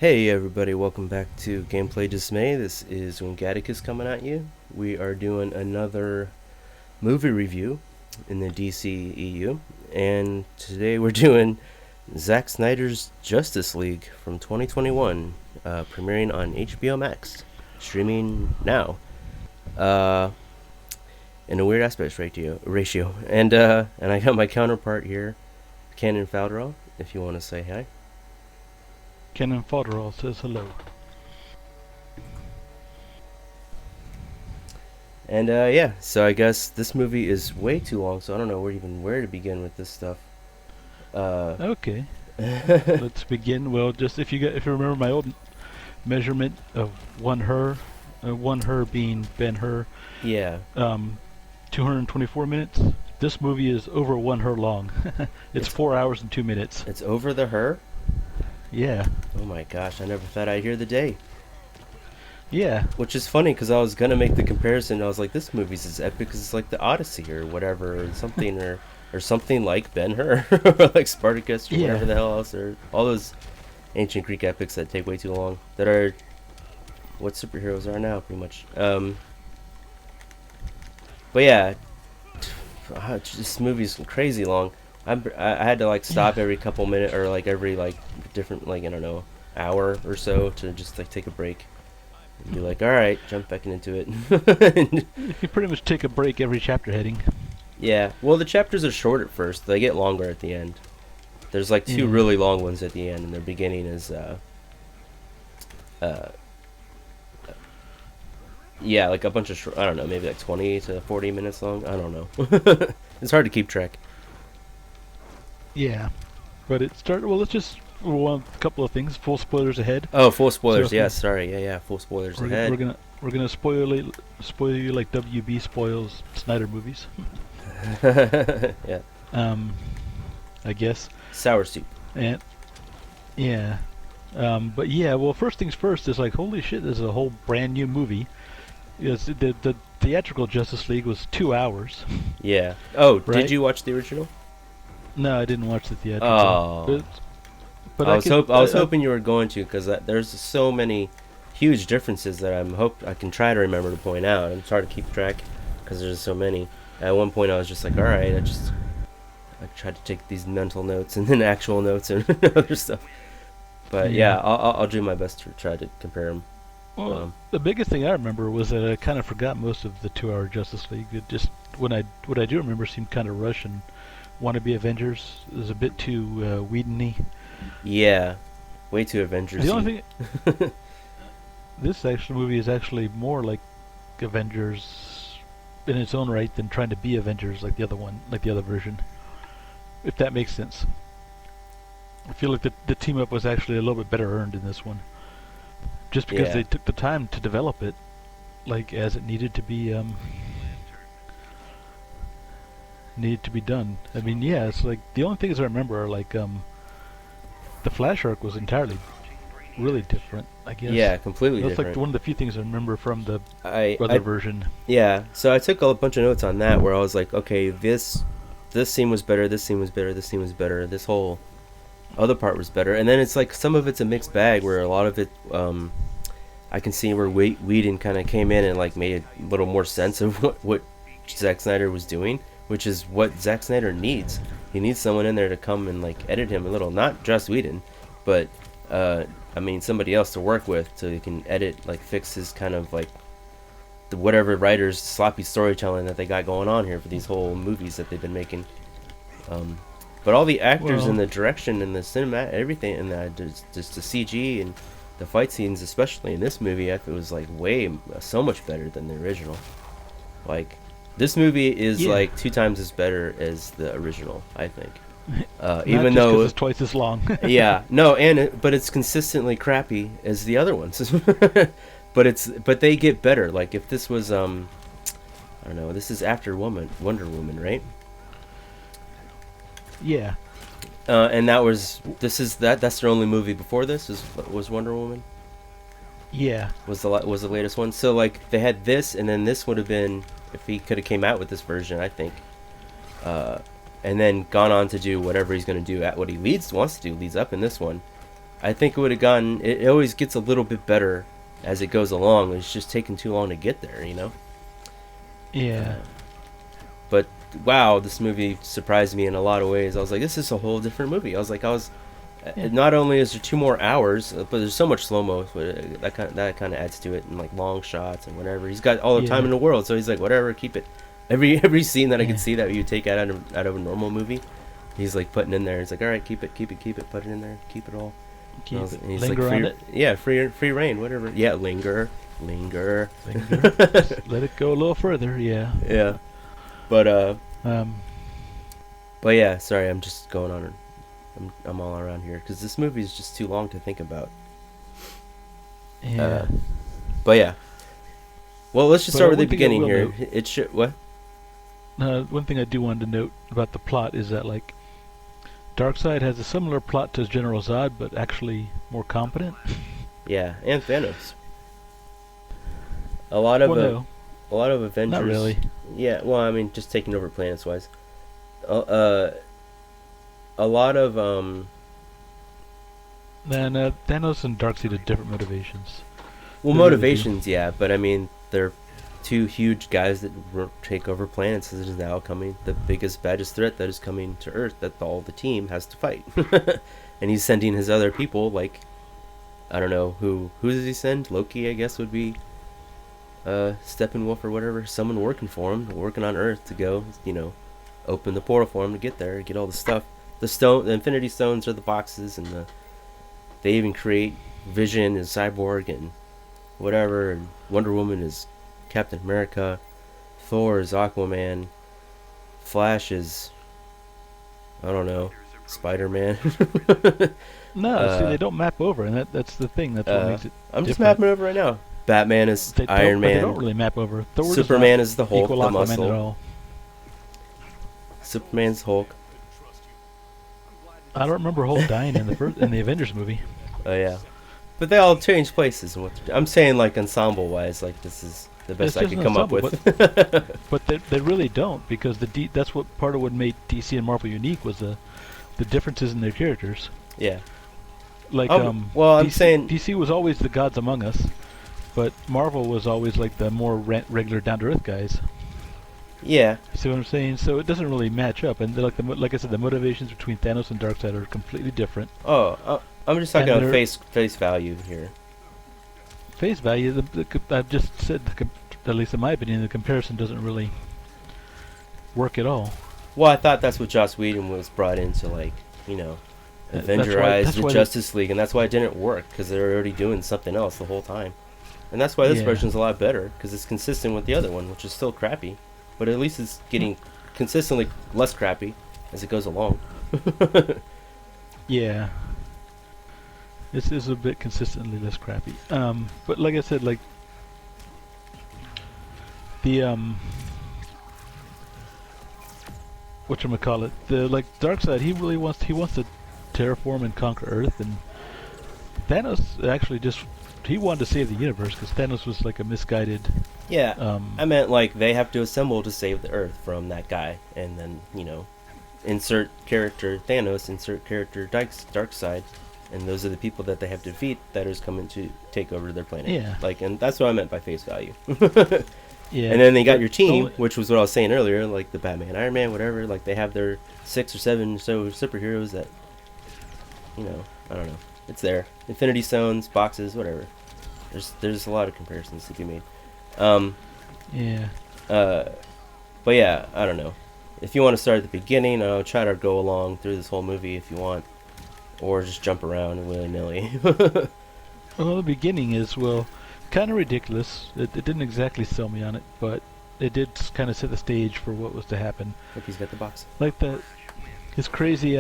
Hey everybody, welcome back to GamePlayDismay. This is when Gattaca coming at you. We are doing another movie review in the DCEU, and today we're doing Zack Snyder's Justice League from 2021, premiering on HBO Max, streaming now, in a weird aspect ratio. And I got my counterpart here, Cannon Fowderall, if you want to say hi. Kenan Fodderall says hello. And yeah, so I guess this movie is way too long, so I don't know where to begin with this stuff. Okay, let's begin. Well, just if you remember my old measurement of one her being Ben Hur, Yeah, 224 minutes. This movie is over one her long. It's 4 hours and 2 minutes. it's over the her. Yeah, Oh my gosh, I never thought I'd hear the day. yeah, Which is funny because I was gonna make the comparison. I was like, this movie's as epic as it's like the Odyssey or whatever, or something, or something like Ben Hur, or like Spartacus, or yeah, whatever the hell else, or all those ancient Greek epics that take way too long. That are what superheroes are now, pretty much. But yeah, this movie's crazy long. I had to like stop yeah, every couple minutes or like every like different like I don't know hour or so to just like take a break and be like, all right, jump back into it. You pretty much take a break every chapter heading. Yeah, well the chapters are short at first. They get longer at the end. There's like two Yeah, really long ones at the end, and their beginning is uh yeah, like a bunch of I don't know, maybe like 20 to 40 minutes long. I don't know. It's hard to keep track. yeah, but it started. Well, let's just one couple of things. Full spoilers ahead. Oh, full So spoilers. if we, Yes, sorry. Yeah, full spoilers we're g- we're ahead. gonna we're gonna spoil you like WB spoils Snyder movies. Yeah. Um, I guess. Sour soup. And yeah. But yeah, well, first things first is like, holy shit, this is a whole brand new movie. Yes, the theatrical Justice League was 2 hours, Yeah. Oh, did right? you watch the original? No, I didn't watch the theatrical, Oh, but I could. I was hoping you were going to, because there's so many huge differences that I can try to remember to point out. I'm trying to keep track because there's so many. At one point, I was just like, all right, I tried to take these mental notes and then actual notes and other stuff. But yeah, Yeah. I'll do my best to try to compare them. Well, Um, the biggest thing I remember was that I kind of forgot most of the 2 hour Justice League. It just what I do remember seemed kind of rushed, and Wannabe Avengers is a bit too Whedon-y. yeah, way too Avengers. The only thing, this actual movie is actually more like Avengers in its own right than trying to be Avengers like the other one, like the other version. If that makes sense. I feel like the team up was actually a little bit better earned in this one, just because Yeah, they took the time to develop it, like as it needed to be done. I mean, yeah, it's like the only things I remember are like the Flash arc was entirely really different, I guess. yeah, completely That's like different. one of the few things I remember from the other I version. Yeah, so I took a bunch of notes on that where I was like, okay, this scene was better, this scene was better, this scene was better, this whole other part was better, and then it's like some of it's a mixed bag where a lot of it, I can see where Whedon kind of came in and like made a little more sense of what Zack Snyder was doing, which is what Zack Snyder needs. He needs someone in there to come and like edit him a little, not just Whedon, but I mean somebody else to work with so he can edit, like fix his kind of like whatever writers sloppy storytelling that they got going on here for these whole movies that they've been making. Um, but all the actors and Well, the direction and the cinema, everything, and just the CG and the fight scenes, especially in this movie, I thought it was like so much better than the original. Like this movie is yeah, like 2 times as better as the original, I think. not Even just because though, it's twice as long. yeah, no, but it's consistently crappy as the other ones. But they get better. Like if this was I don't know, this is after Wonder Woman, right? Yeah, And that's their only movie before this was Wonder Woman, yeah, was the latest one. So like they had this, and then this would have been if he could have came out with this version, I think, and then gone on to do whatever he's going to do at what he wants to do leads up in this one. I think it would have gone. It always gets a little bit better as it goes along. It's just taking too long to get there, you know. Yeah. But wow, this movie surprised me in a lot of ways. I was like, this is a whole different movie. Yeah. Not only is there 2 more hours, but there's so much slow mo. That kind of adds to it, and like long shots and whatever. He's got all the time in the world, so he's like, whatever, keep it. Every scene that I could see that you take out of a normal movie, he's like putting in there. He's like, all right, keep it, put it in there, keep it all. And he's Linger like, on it. Yeah, free reign, whatever. Yeah, linger. Just let it go a little further. Yeah. Yeah, but Um. but yeah, sorry, I'm just going on. I'm all around here because this movie is just too long to think about. Yeah. But yeah. Well, let's just But start with the one thing I beginning will here. note- It should what? One thing I do want to note about the plot is that like Darkseid has a similar plot to General Zod, but actually more competent. Yeah, and Thanos. A lot of Well, a lot of no, Avengers. not really. Yeah, well, I mean, just taking over planets wise. A lot of And Thanos and Darkseid have different motivations. well, They really motivations, yeah, but I mean, they're two huge guys that take over planets. This is now coming the biggest, baddest threat that is coming to Earth that all the team has to fight. And he's sending his other people, like, I don't know who does he send? Loki, I guess, would be Steppenwolf or whatever, someone working for him, working on Earth to go, open the portal for him to get there, get all the stuff. The Infinity Stones are the boxes, and they even create Vision as Cyborg and whatever, and Wonder Woman is Captain America, Thor is Aquaman, Flash is, I don't know, Spider-Man. No, see, they don't map over, and that's the thing. That's what makes it. I'm just different. mapping over right now. Batman is Iron But they Man. don't really map over. Thor Superman does is the not Hulk, equal the Aquaman muscle. at all. Superman's Hulk. I don't remember Hulk dying in the Avengers movie. Oh yeah, but they all change places. And I'm saying, like, ensemble wise, like, this is the best It's I just could an come up ensemble, with. But they really don't, because that's what part of what made DC and Marvel unique was the differences in their characters. Yeah. Like well, I'm saying DC was always the gods among us, but Marvel was always like the more regular, down to earth guys. yeah. See what I'm saying? So it doesn't really match up, and like I said, the motivations between Thanos and Darkseid are completely different. Oh, I'm just talking And about they're- face value here. Face value, I've just said, at least in my opinion, the comparison doesn't really work at all. Well, I thought that's what Joss Whedon was brought in to, like, Avengerize that's the why Justice League, and that's why it didn't work, because they were already doing something else the whole time. And that's why this Yeah. version's a lot better, because it's consistent with the other one, which is still crappy. But at least it's getting consistently less crappy as it goes along. Yeah. This is a bit consistently less crappy. But like I said, like the whatchamacallit, the like Darkseid, he wants to terraform and conquer Earth, and Thanos actually he wanted to save the universe because Thanos was like a misguided. Yeah, I meant, like, they have to assemble to save the Earth from that guy, and then, insert character Thanos, insert character Darkseid, and those are the people that they have to defeat that is coming to take over their planet. Yeah. Like, and that's what I meant by face value. Yeah. And then they got your But team, only- which was what I was saying earlier, like the Batman, Iron Man, whatever. Like, they have their 6 or 7 superheroes that, I don't know. It's there. Infinity Stones, boxes, whatever. There's a lot of comparisons to be made. Yeah. But yeah, I don't know. If you want to start at the beginning, I'll try to go along through this whole movie if you want, or just jump around willy-nilly. Well, the beginning is, kind of ridiculous. It didn't exactly sell me on it, but it did kind of set the stage for what was to happen. Look, he's got the box. Like his crazy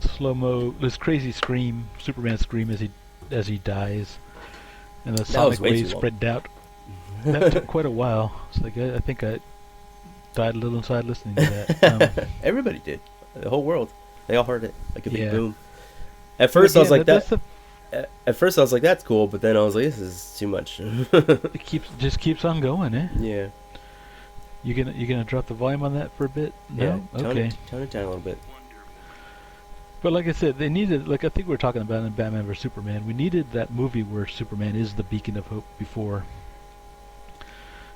slow-mo, this crazy scream, Superman scream as he dies, and the That was sonic way waves too long. spread out. That took quite a while. It's like I think I died a little inside listening to that. Everybody did. The whole world. They all heard it like a big Yeah. boom. At first, I was like, that's At first, I was like, that's cool, but then I was like, this is too much. it keeps on going, eh? Yeah. You gonna drop the volume on that for a bit? Yeah. No. Okay. Tone it down a little bit. But like I said, they needed, like I think we were talking about in Batman vs Superman, we needed that movie where Superman is the beacon of hope before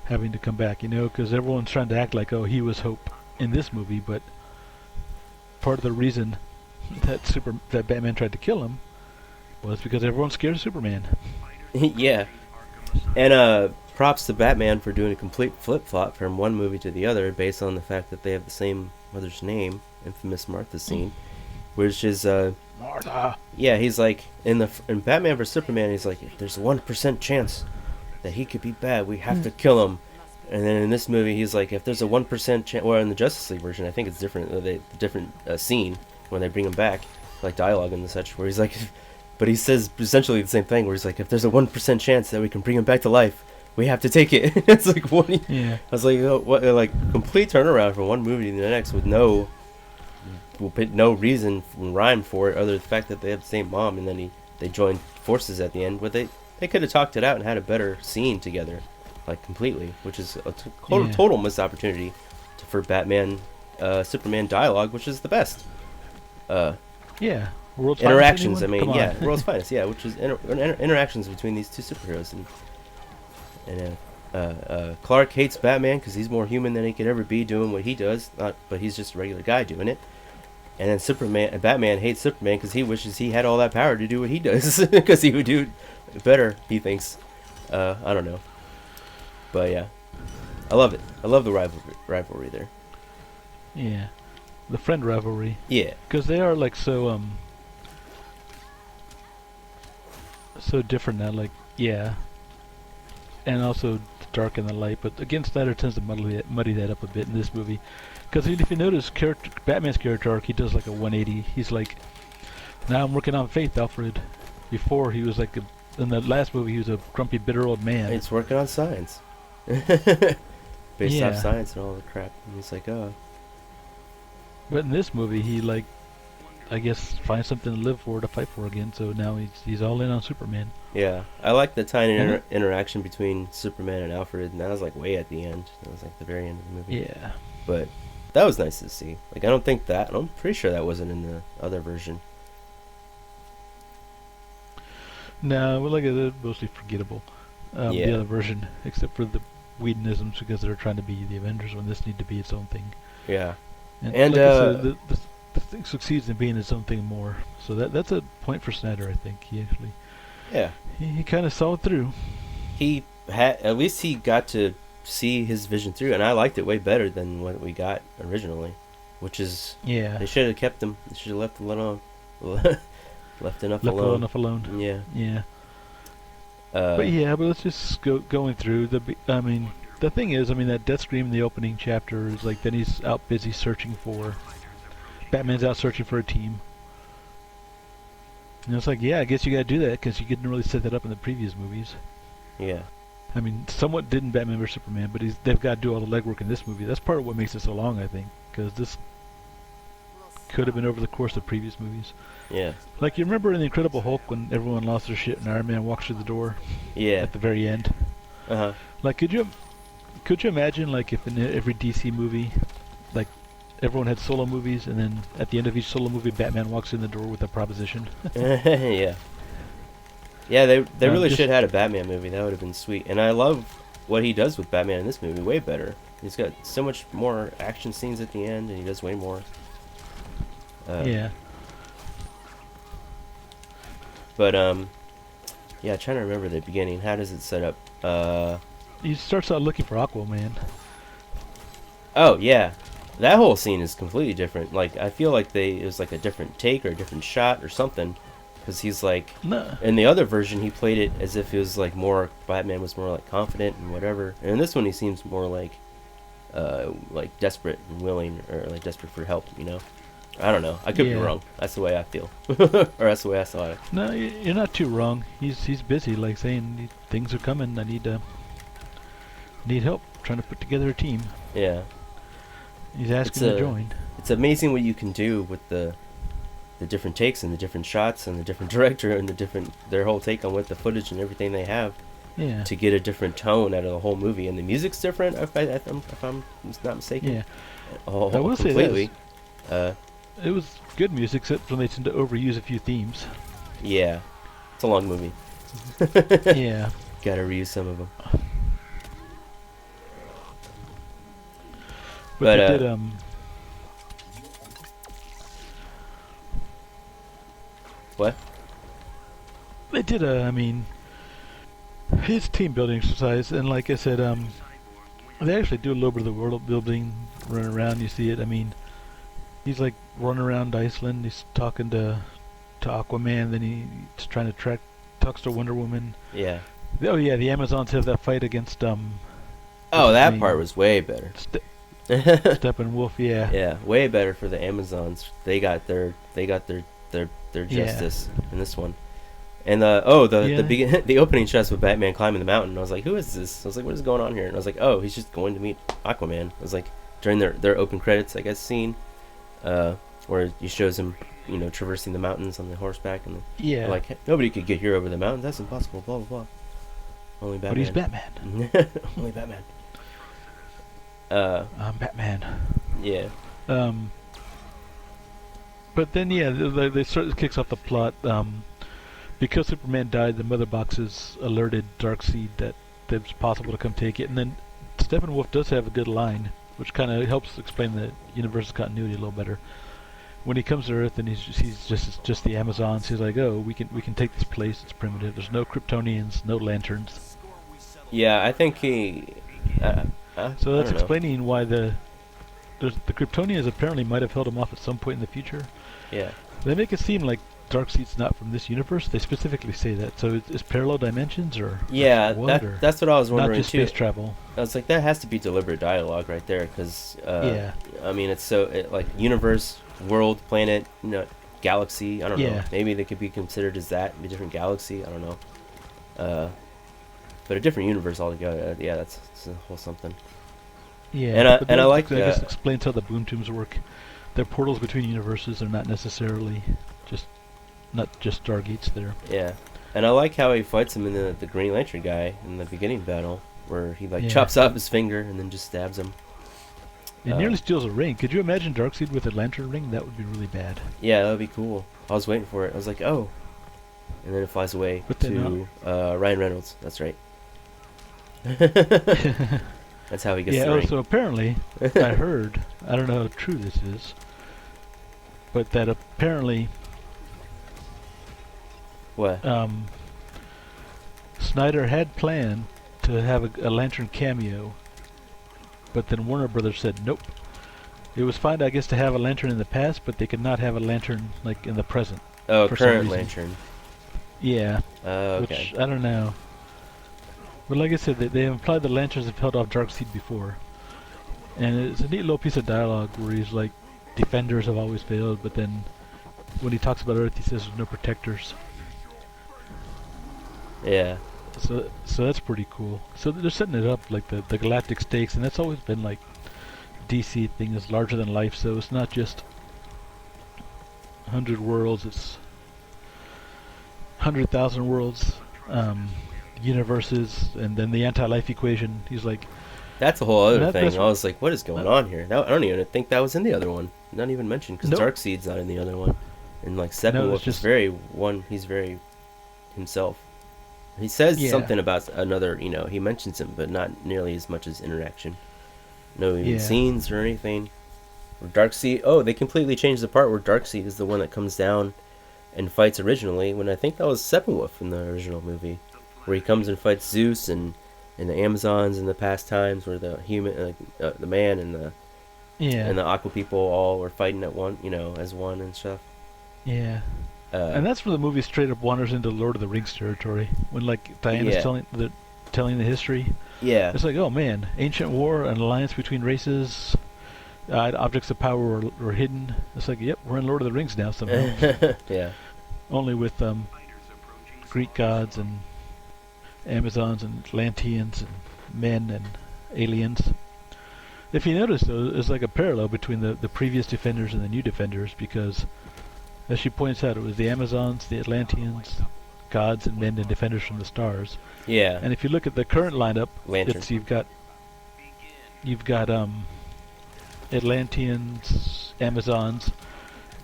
having to come back, you know, because everyone's trying to act like, oh, he was hope in this movie, but part of the reason that Batman tried to kill him was because everyone's scared of Superman. Yeah. And props to Batman for doing a complete flip-flop from one movie to the other based on the fact that they have the same mother's name, infamous Martha scene, which is Martha. yeah, he's like in Batman vs Superman, he's like, if there's a 1% chance that he could be bad, we have to kill him. And then in this movie, he's like, if there's a 1% chance, or in the Justice League version, I think it's different. Different scene when they bring him back, like dialogue and such, where he's like, but he says essentially the same thing, where he's like, if there's a 1% chance that we can bring him back to life, we have to take it. It's like, what? Yeah. I was like, oh, what? Like complete turnaround from one movie to the next with no reason rhyme for it, other than the fact that they have the same mom, and then they joined forces at the end. But they could have talked it out and had a better scene together, like completely, which is a total missed opportunity for Batman, Superman dialogue, which is the best. Yeah. World's Interactions, finest, I mean, yeah, world's finest, yeah, which is interactions between these two superheroes, and Clark hates Batman because he's more human than he could ever be doing what he does, but he's just a regular guy doing it. And then Batman hates Superman because he wishes he had all that power to do what he does, because he would do it better, he thinks. I don't know, but yeah, I love it. I love the rivalry there. Yeah, the friend rivalry. Yeah, because they are like so different now. Like, yeah, and also the dark and the light. But again, Snyder tends to muddy that up a bit in this movie. Because if you notice, Batman's character arc, he does like a 180. He's like, now I'm working on faith, Alfred. Before, he was like, in the last movie, he was a grumpy, bitter old man. it's working on science. Based off science and all the crap. And he's like, oh. But in this movie, he like, I guess, finds something to live for, to fight for again. So now he's all in on Superman. Yeah, I like the tiny interaction between Superman and Alfred, and that was like way at the end. That was like the very end of the movie. Yeah. But that was nice to see. Like, I'm pretty sure that wasn't in the other version. No, well, like it's mostly forgettable. The other version, except for the Whedonisms, because they're trying to be the Avengers when this need to be its own thing. Yeah. And like I said, the thing succeeds in being its own thing more. So that's a point for Snyder, I think. He actually, he kind of saw it through. At least he got to see his vision through, and I liked it way better than what we got originally, which is they should have kept him. They should have left enough alone. Yeah. But let's just going through the thing is, that death scream in the opening chapter is like, then he's out busy Batman's out searching for a team. And it's like, yeah, I guess you gotta do that because you couldn't really set that up in the previous movies. Yeah. Somewhat did in Batman vs Superman, but they've got to do all the legwork in this movie. That's part of what makes it so long, I think, because this could have been over the course of previous movies. Yeah. Like, you remember in The Incredible Hulk when everyone lost their shit and Iron Man walks through the door? Yeah. At the very end. Like, could you imagine, like, if in every DC movie, like, everyone had solo movies, and then at the end of each solo movie, Batman walks in the door with a proposition? Yeah. Yeah, they really should have had a Batman movie. That would have been sweet. And I love what he does with Batman in this movie. Way better. He's got so much more action scenes at the end, and he does way more. Yeah. But trying to remember the beginning. How does it set up? He starts out looking for Aquaman. Oh yeah, that whole scene is completely different. Like, I feel like it was like a different take or a different shot or something. Because he's like, in the other version, he played it as if it was like Batman was more like confident and whatever. And in this one, he seems more like desperate and willing, or like desperate for help, you know? I don't know. I could be wrong. That's the way I feel. Or that's the way I saw it. No, you're not too wrong. He's busy, like saying, things are coming, I need help trying to put together a team. Yeah. He's asking to join. It's amazing what you can do with the different takes and the different shots and the different director and their whole take on what the footage and everything they have to get a different tone out of the whole movie. And the music's different, if I'm not mistaken. Yeah. I will say this. It was good music, except when they tend to overuse a few themes. Yeah, it's a long movie. Yeah. Gotta reuse some of them. But they But did, what? they did, I mean, his team building exercise, and like I said, they actually do a little bit of the world building, running around, you see it. I mean, he's like running around Iceland, he's talking to Aquaman, then he's trying to talks to Wonder Woman. Yeah. Oh yeah, the Amazons have that fight against, what's Oh, his that name? part was way better. Steppenwolf, yeah. Yeah, way better for the Amazons. They got their Yeah. justice in this one. And the Yeah. the opening shots with Batman climbing the mountain. I was like, who is this? I was like, what is going on here? And I was like, oh, he's just going to meet Aquaman. I was like, during their open credits, I guess, scene, where he shows him, traversing the mountains on the horseback, and Yeah. they're like, nobody could get here over the mountains. That's impossible. Blah blah blah. Only Batman. But he's Batman. Only Batman. I'm Batman. Yeah. But then, yeah, they sort of kicks off the plot. Because Superman died, the mother boxes alerted Darkseid that it's possible to come take it. And then Steppenwolf does have a good line, which kind of helps explain the universe's continuity a little better. When he comes to Earth and he's just the Amazons, he's like, oh, we can take this place. It's primitive. There's no Kryptonians, no lanterns. Yeah, I think he. So that's I don't know. explaining why the Kryptonians apparently might have held him off at some point in the future. Yeah. They make it seem like Darkseid's not from this universe. They specifically say that. So it's parallel dimensions, or Yeah, what, or that's what I was wondering not just too. space travel. I was like, that has to be deliberate dialogue right there, because Yeah. I mean, it's like universe, world, planet, galaxy. I don't know. Yeah. Maybe they could be considered as that, a different galaxy. I don't know. But a different universe altogether. Yeah, that's a whole something. Yeah. And I like I guess explains how the boom tubes work. They're portals between universes. They're not necessarily not just stargates there. Yeah, and I like how he fights him in the Green Lantern guy in the beginning battle, where he Yeah. chops off his finger and then just stabs him. It nearly steals a ring. Could you imagine Darkseid with a lantern ring? That would be really bad. Yeah, that would be cool. I was waiting for it. I was like, oh, and then it flies away But then, to Ryan Reynolds. That's right. That's how he gets yeah. the Oh, ring. so apparently, I heard. I don't know how true this is, but that apparently, What? Snyder had planned to have a lantern cameo, but then Warner Brothers said nope. It was fine, I guess, to have a lantern in the past, but they could not have a lantern like in the present. Oh, for some current reason. Lantern. Yeah. Okay. Which I don't know. But like I said, they implied the lanterns have held off Darkseid before, and it's a neat little piece of dialogue where he's like, "Defenders have always failed," but then when he talks about Earth, he says there's no protectors. Yeah. So that's pretty cool. So they're setting it up like the galactic stakes, and that's always been like DC thing is larger than life. So it's not just 100 worlds; it's 100,000 worlds, universes, and then the anti-life equation. He's like, That's a whole other That's thing. I was like, what is going on here? I don't even think that was in the other one. Not even mentioned, because Nope. Darkseid's not in the other one. And like No, Steppenwolf it's just- he's very himself. He says Yeah. something about another, he mentions him, but not nearly as much as interaction. No even Yeah. scenes or anything. Or Darkseid, they completely changed the part where Darkseid is the one that comes down and fights originally, when I think that was Steppenwolf in the original movie, where he comes and fights Zeus and the Amazons in the past times, where the human, the man and the yeah, and the Aqua people all were fighting at one, as one and stuff. yeah. And that's where the movie straight up wanders into Lord of the Rings territory. When like Diana's Yeah. telling the history, Yeah, it's like, oh man, ancient war, an alliance between races, objects of power were hidden. It's like, yep, we're in Lord of the Rings now somehow. yeah, Only with Greek gods and Amazons and Atlanteans and men and aliens. If you notice, though, there's like a parallel between the previous Defenders and the new Defenders, because, as she points out, it was the Amazons, the Atlanteans, gods and men and Defenders from the stars. yeah. And if you look at the current lineup, Lantern. you've got Atlanteans, Amazons,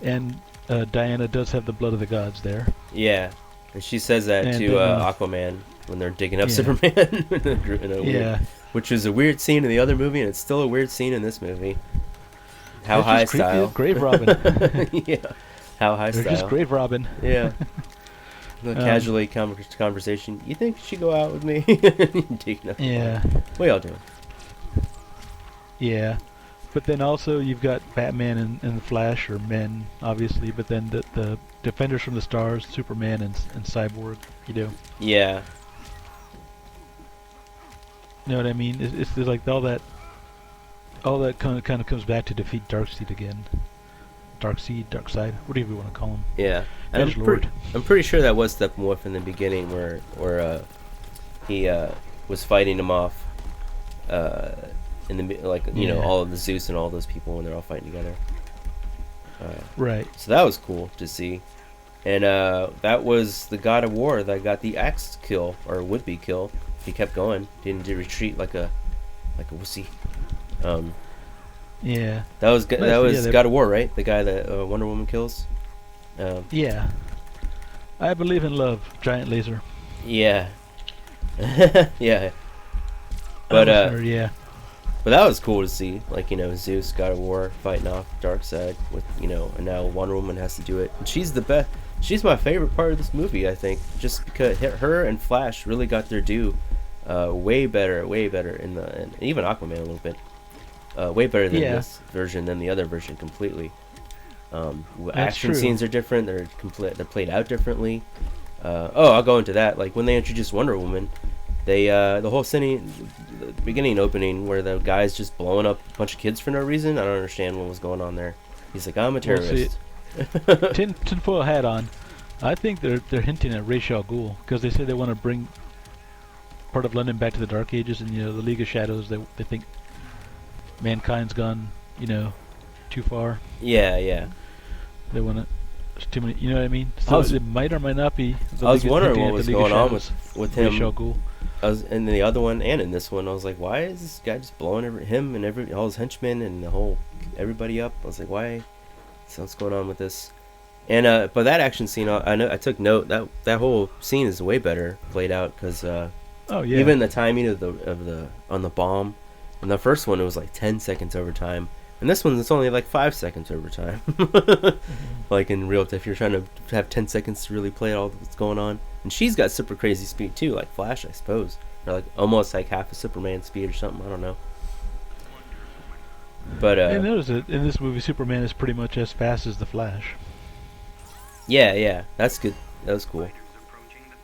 And Diana does have the blood of the gods there. Yeah, and she says that And to then, Aquaman when they're digging up yeah. Superman. in a weird, Yeah. which is a weird scene in the other movie, and it's still a weird scene in this movie. How It's high just creepy style? as grave robbing. Yeah, how high They're style? just grave robbing. Yeah. Casually conversation. You think you should go out with me? Yeah. We all do. Yeah. But then also you've got Batman and the Flash, or men, obviously, but then the Defenders from the Stars, Superman and Cyborg, you know. Yeah. You know what I mean? It's like all that kind of comes back to defeat Darkseid again. Darkseid, Darkseid, whatever you want to call him. Yeah. And Edgelord. I'm pretty sure that was Steppenwolf in the beginning, where he was fighting him off. In the you know, all of the Zeus and all those people when they're all fighting together. Right. So that was cool to see, and that was the God of War that got the axe kill, or would be kill. He kept going, didn't retreat like a wussy. Yeah. That was Yeah, God of War, right? The guy that Wonder Woman kills. Yeah. I believe in love, giant laser. Yeah. Yeah. But yeah. But that was cool to see, like, you know, Zeus, God of War, fighting off Darkseid with, you know, and now Wonder Woman has to do it. And she's the best. She's my favorite part of this movie, I think, just because her and Flash really got their due, way better in and even Aquaman a little bit, way better than this version than the other version completely. Action scenes are different. They're played out differently. I'll go into that. Like when they introduced Wonder Woman, they the whole scene, the beginning opening where the guy's just blowing up a bunch of kids for no reason. I don't understand what was going on there. He's like, I'm a terrorist. Tinfoil hat on. I think they're hinting at Ra's al Ghul because they say they want to bring part of London back to the Dark Ages, and you know the League of Shadows. They think mankind's gone, you know, too far. Yeah. They want to. Too many, you know what I mean? So it might or might not be. I was wondering what was going on with him. Ra's al Ghul. I was in the other one and in this one. I was like, why is this guy just blowing him and all his henchmen and everybody up? I was like, why? So what's going on with this? And but that action scene, I took note that whole scene is way better played out because even the timing of the on the bomb. In the first one, it was like 10 seconds over time. And this one, it's only like 5 seconds over time. Like in real time, if you're trying to have 10 seconds to really play all what's going on. And she's got super crazy speed too, like Flash, I suppose. Or like almost like half a Superman speed or something, I don't know. But I noticed that in this movie, Superman is pretty much as fast as the Flash. Yeah, that's good. That was cool.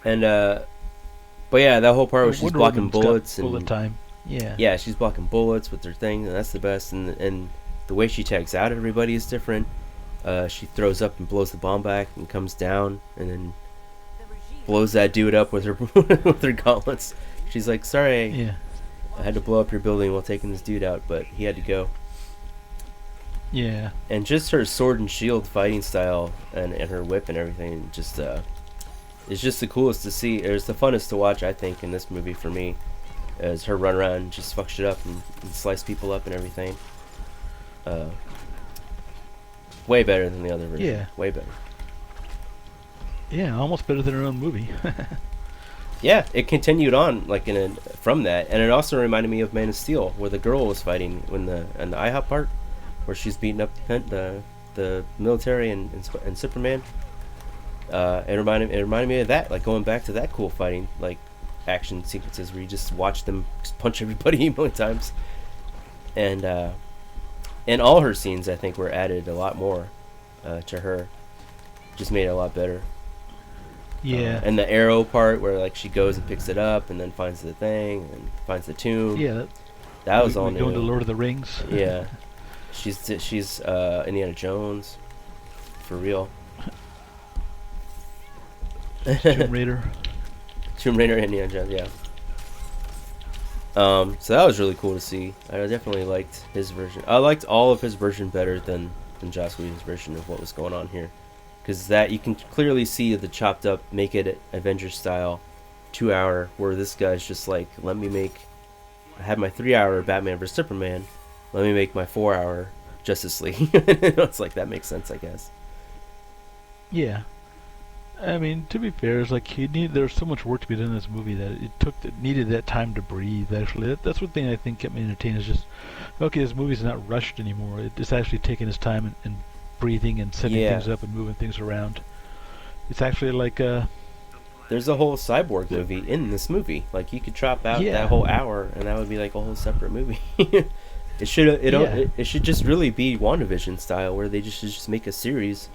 And but yeah, that whole part where she's blocking bullets and bullet time. Yeah. Yeah, she's blocking bullets with her thing, and that's the best. And the way she tags out everybody is different. She throws up and blows the bomb back and comes down and then blows that dude up with her with her gauntlets. She's like, sorry, I had to blow up your building while taking this dude out, but he had to go. Yeah. And just her sword and shield fighting style and her whip and everything just is just the coolest to see. It's the funnest to watch, I think, in this movie for me. As her run around and just fuck shit up and slice people up and everything. Way better than the other version. Yeah. Way better. Yeah, almost better than her own movie. Yeah, it continued on from that, and it also reminded me of Man of Steel, where the girl was fighting in the IHOP part, where she's beating up the military and Superman. It reminded me of that, like going back to that cool fighting, like action sequences where you just watch them just punch everybody a million times, and all her scenes I think were added a lot more to her, just made it a lot better. Yeah. And the arrow part where like she goes and picks it up and then finds the thing and finds the tomb. Yeah, that was all new. Going to Lord of the Rings. Yeah, she's Indiana Jones, for real. Tomb Raider. Tomb Raider, Indiana Jones, yeah. So that was really cool to see. I definitely liked his version. I liked all of his version better than Joss Whedon's version of what was going on here, because that you can clearly see the chopped up, make it Avengers style, 2 hour. Where this guy's just like, I had my 3 hour Batman vs Superman. Let me make my 4 hour Justice League. It's like that makes sense, I guess. Yeah. I mean, to be fair, it's like there's so much work to be done in this movie that it needed that time to breathe. Actually, that's one thing I think kept me entertained. Is just okay, this movie's not rushed anymore. It's actually taking its time and breathing and setting Yeah. things up and moving things around. It's actually like There's a whole cyborg movie in this movie. Like you could chop out yeah, that whole hour, and that would be like a whole separate movie. yeah, it should just really be WandaVision style, where they just make a series,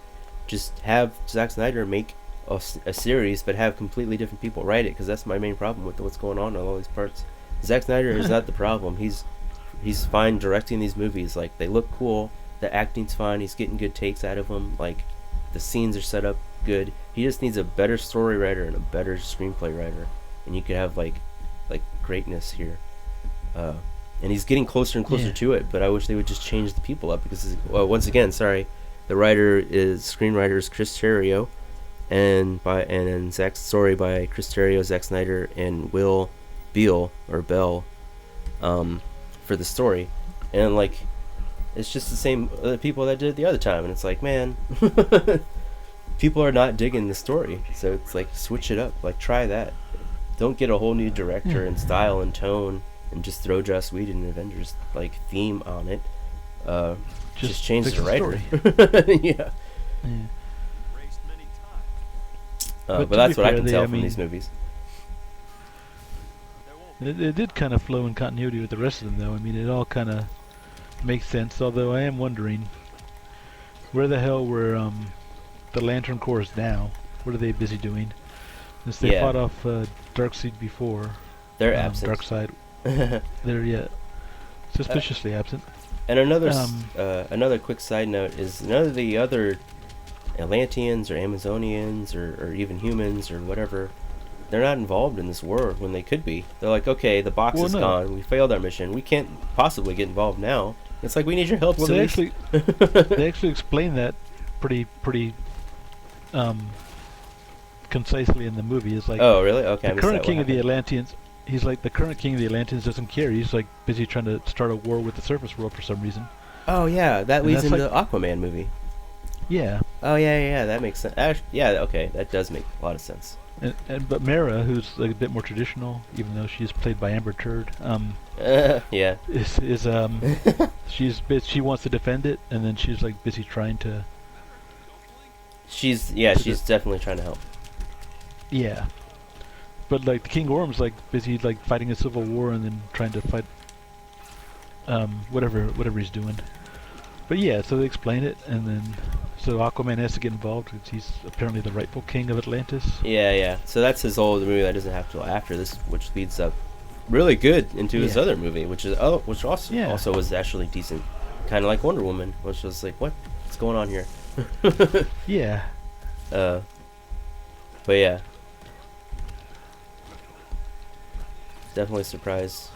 just have Zack Snyder make a series, but have completely different people write it. Because that's my main problem with what's going on in all these parts. Zack Snyder is not the problem. He's fine directing these movies. Like they look cool, the acting's fine. He's getting good takes out of them. Like the scenes are set up good. He just needs a better story writer and a better screenplay writer, and you could have like greatness here. And he's getting closer and closer yeah. to it. But I wish they would just change the people up because, well, once again, sorry, the screenwriter is Chris Terrio, and Zack's story by Chris Terrio, Zack Snyder, and Will Beal or Bell, for the story, and like it's just the same people that did it the other time, and it's like, man, people are not digging the story, so it's like switch it up, like try that. Don't get a whole new director and style and tone, and just throw Joss Whedon and Avengers like theme on it. Just change fix the writer. Yeah. Yeah. But that's what I fair, can tell from these movies. It did kind of flow in continuity with the rest of them, though. I mean, it all kind of makes sense. Although I am wondering, where the hell were the Lantern Corps now? What are they busy doing? Since they fought off Darkseid before. They're absent. Darkseid. They're suspiciously absent. And another quick side note is none of the other Atlanteans or Amazonians or even humans or whatever, they're not involved in this war when they could be. They're like, okay, the box is gone. We failed our mission. We can't possibly get involved now. It's like we need your help. Well, they actually explain that pretty concisely in the movie. It's like, oh really? Okay. The current king of the Atlanteans. He's like, the current king of the Atlanteans doesn't care. He's like busy trying to start a war with the surface world for some reason. Oh yeah, that leads into the Aquaman movie. Yeah. Oh yeah, that makes sense. Yeah, okay, that does make a lot of sense. But Mara, who's like a bit more traditional, even though she's played by Amber Turd, yeah, is she wants to defend it, and then she's like busy trying to. She's definitely trying to help. Yeah, but like the King Orm's like busy like fighting a civil war and then trying to fight whatever he's doing. But yeah, so they explain it, and then so Aquaman has to get involved because he's apparently the rightful king of Atlantis. Yeah. So that's his whole movie that doesn't have to after this, which leads up really good into his other movie, which also was actually decent, kind of like Wonder Woman, which was like, what's going on here? Yeah. But yeah, definitely surprised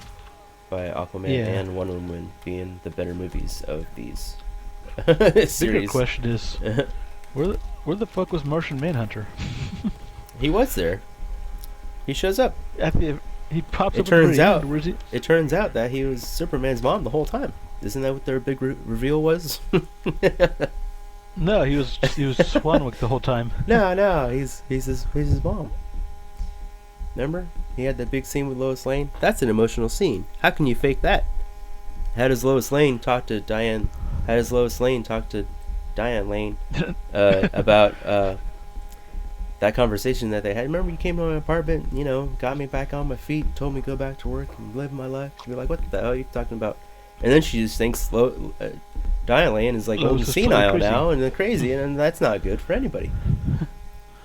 by Aquaman and Wonder Woman being the better movies of these series. Bigger question is, where the fuck was Martian Manhunter? He was there. He shows up. He pops up. It turns out that he was Superman's mom the whole time. Isn't that what their big reveal was? No, he was Swanwick the whole time. No, he's his mom. Remember? He had that big scene with Lois Lane. That's an emotional scene. How can you fake that? How does Lois Lane talk to Diane Lane about that conversation that they had? Remember, you came to my apartment, got me back on my feet, told me to go back to work and live my life. She'd be like, what the hell are you talking about? And then she just thinks Diane Lane is like old and senile now and crazy, and that's not good for anybody.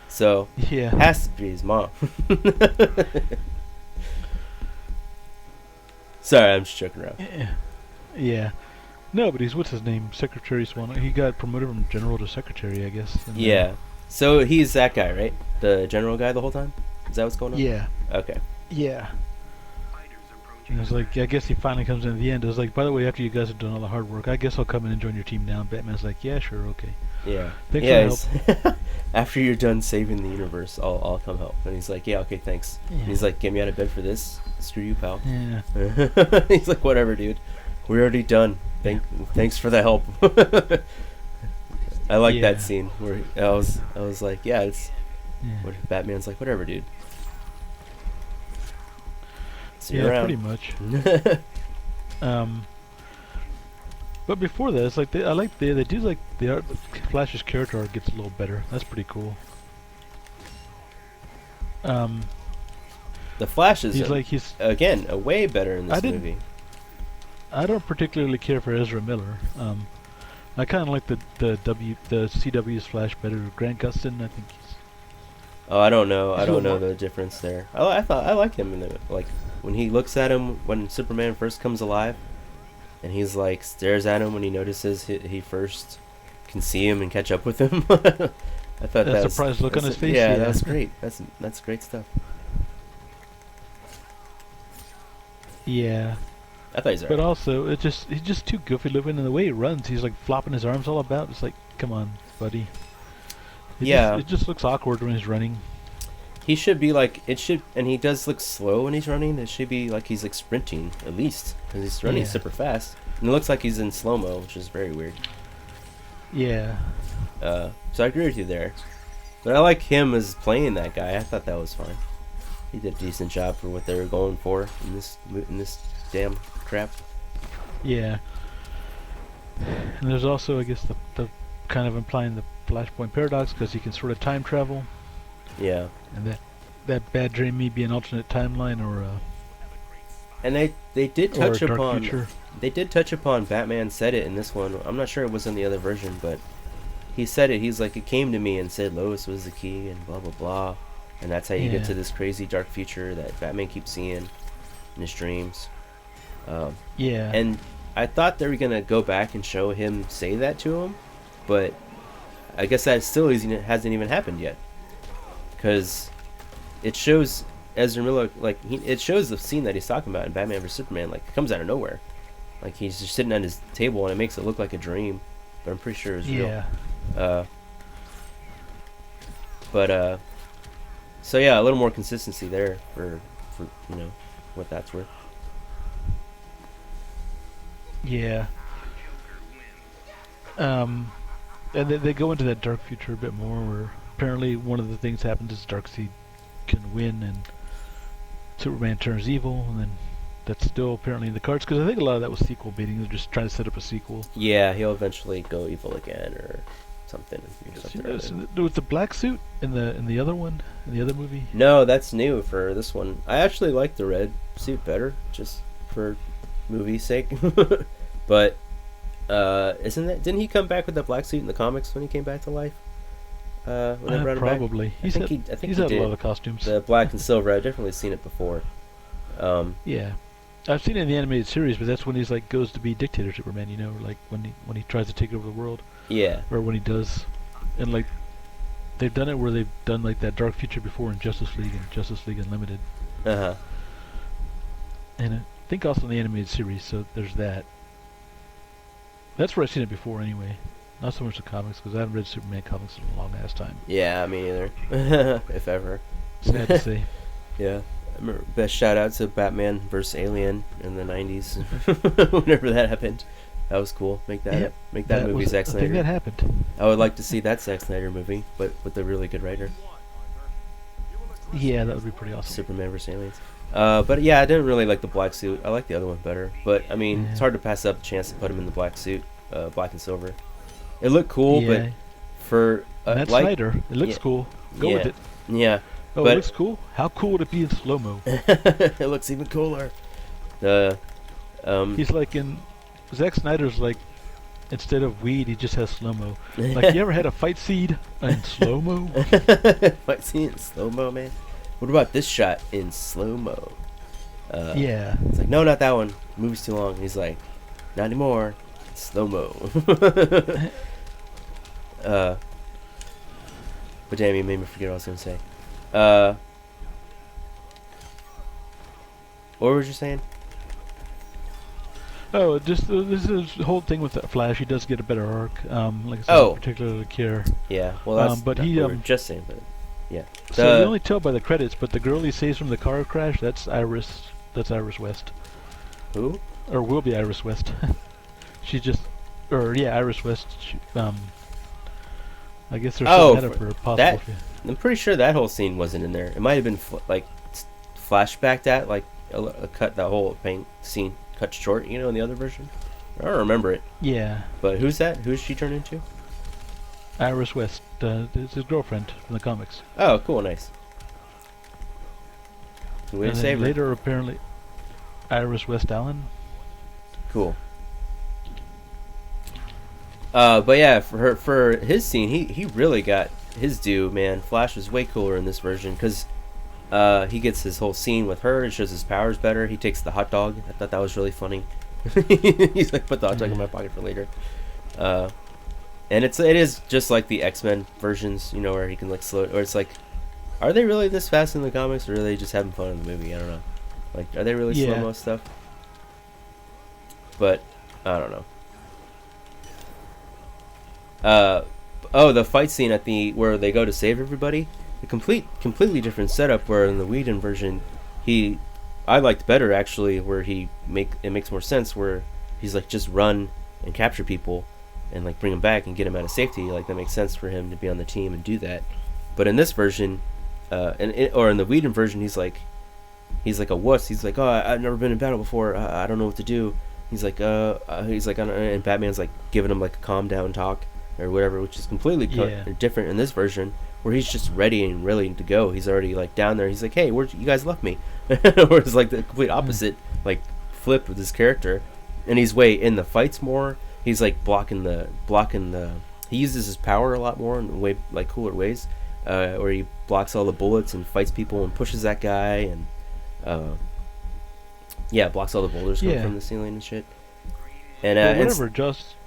So, has to be his mom. Sorry, I'm just joking around. Yeah. No, but he's, what's his name? Secretary Swan. He got promoted from general to secretary, I guess. Yeah. So he's that guy, right? The general guy the whole time? Is that what's going on? Yeah. Okay. Yeah. And it's like, I guess he finally comes in at the end. It's like, by the way, after you guys have done all the hard work, I guess I'll come in and join your team now. And Batman's like, yeah, sure, okay. Yeah. Thanks for the help. After you're done saving the universe, I'll come help. And he's like, yeah, okay, thanks. Yeah. And he's like, get me out of bed for this. Screw you, pal. Yeah. He's like, whatever, dude. We're already done. Thanks for the help. I like that Yeah. scene where I was like, yeah, it's Yeah. what Batman's like, whatever, dude. See you Yeah, pretty around. much. Um, but before that, it's like I like they do like the art. Flash's character art gets a little better. That's pretty cool. Um, The Flash is he's. again a way better in I this didn't. movie. I don't particularly care for Ezra Miller. I kind of like the CW's Flash better. Grant Gustin, I think Oh, I don't know. he's I a little don't know more. the difference there. I thought I like him in the like when he looks at him when Superman first comes alive, and he's like stares at him when he notices he first can see him and catch up with him. I thought That that was surprised look on his face. yeah, Yeah, that was great. That's great stuff. yeah. I thought he's But alright. also, he's just too goofy looking, and the way he runs, he's like flopping his arms all about. It's like, come on, buddy. Yeah, It just looks awkward when he's running. he should be like it should, and he does look slow when he's running. It should be like he's like sprinting at least because he's running Yeah. super fast, and it looks like he's in slow mo, which is very weird. Yeah. So I agree with you there. But I like him as playing that guy. I thought that was fine. He did a decent job for what they were going for in this damn crap. Yeah. And there's also, I guess, the kind of implying the Flashpoint paradox because he can sort of time travel, Yeah. and that bad dream may be an alternate timeline And they did or a touch dark upon future. they did touch upon Batman said it in this one. I'm not sure it was in the other version, but he said it. He's like, it came to me and said Lois was the key and blah blah blah, and that's how you get Yeah. to this crazy dark future that Batman keeps seeing in his dreams. Yeah. And I thought they were gonna go back and show him say that to him, but I guess that still hasn't even happened yet, because it shows Ezra Miller like it shows the scene that he's talking about in Batman vs Superman, like it comes out of nowhere, like he's just sitting at his table and it makes it look like a dream, but I'm pretty sure it's real. Yeah. So yeah, a little more consistency there for what that's worth. Yeah. And they go into that dark future a bit more, where apparently one of the things happens is Darkseid can win and Superman turns evil, and then that's still apparently in the cards, because I think a lot of that was sequel baiting. They're just trying to set up a sequel. Yeah, he'll eventually go evil again or something. With the black suit in the other one, in the other movie. No, that's new for this one. I actually like the red suit better, just for movie's sake. But didn't he come back with the black suit in the comics when he came back to life? When they brought him back? Probably. I think he's he had did. a lot of costumes. The black and silver, I've definitely seen it before. Yeah. I've seen it in the animated series, but that's when he's like goes to be dictator Superman, like when he tries to take over the world. Yeah. Or when he does. And like they've done it where they've done like that dark future before in Justice League and Justice League Unlimited. Uh-huh. And I think also in the animated series, so there's that. That's where I've seen it before anyway. Not so much the comics, because I haven't read Superman comics in a long ass time. Yeah, me either. If ever. Sad to say. Yeah. I remember best shout out to Batman vs Alien in the 90s. Whenever that happened. That was cool. Make that movie was Zack the thing Snyder. that happened. I would like to see that Zack Snyder movie, but with a really good writer. Yeah, that would be pretty awesome. Superman vs Aliens. But yeah, I didn't really like the black suit. I like the other one better. But I mean, it's hard to pass up the chance to put him in the black suit, black and silver. It looked cool, but for Matt Snyder, it looks cool. Go with it. Yeah. Oh, but it looks cool. How cool would it be in slow mo? It looks even cooler. He's like in Zack Snyder's like instead of weed, he just has slow mo. Like you ever had a fight scene in slow mo? Fight scene in slow mo, man. What about this shot in slow mo? Yeah. It's like, no, not that one. The movie's too long. He's like, not anymore. Slow mo. But damn, you made me forget what I was gonna say. What was you saying? Oh, just this is the whole thing with the Flash. He does get a better arc. Like I said, Oh. I don't particularly care. Yeah, well, that's but not he what we were just saying, but yeah. So you only tell by the credits, but the girl he saves from the car crash, that's Iris. That's Iris West, Who? or will be Iris West. She's just, or yeah, Iris West. I guess they're setting Oh, that up for a possible. that I'm pretty sure that whole scene wasn't in there. It might have been flashbacked at, like a cut, that whole paint scene cut short, in the other version. I don't remember it. Yeah. But who's that? Who's she turned into? Iris West. It's his girlfriend from the comics. Oh, cool, nice. Good way And to then save her. later, apparently, Iris West Allen. Cool. But yeah, for his scene, he really got his due, man. Flash was way cooler in this version because he gets his whole scene with her. It shows his powers better. He takes the hot dog. I thought that was really funny. He's like, put the hot dog in my pocket for later. And it is just like the X-Men versions, where he can like slow it, or it's like, are they really this fast in the comics, or are they just having fun in the movie? I don't know. Like, are they really slow-mo stuff? But I don't know. The fight scene where they go to save everybody, a completely different setup. Where in the Whedon version, I liked better actually, where it makes more sense, where he's like, just run and capture people and like bring him back and get him out of safety. Like, that makes sense for him to be on the team and do that. But in this version, or in the Whedon version, he's like a wuss. He's like, oh, I've never been in battle before. I don't know what to do. He's like, and Batman's like giving him like a calm down talk or whatever, which is completely different in this version, where he's just ready and willing to go. He's already like down there. He's like, hey, where you guys left me? Whereas like the complete opposite, like flip with his character, and he's way in the fights more. He's like blocking the. He uses his power a lot more in way like cooler ways, where he blocks all the bullets and fights people and pushes that guy and blocks all the boulders coming from the ceiling and shit. And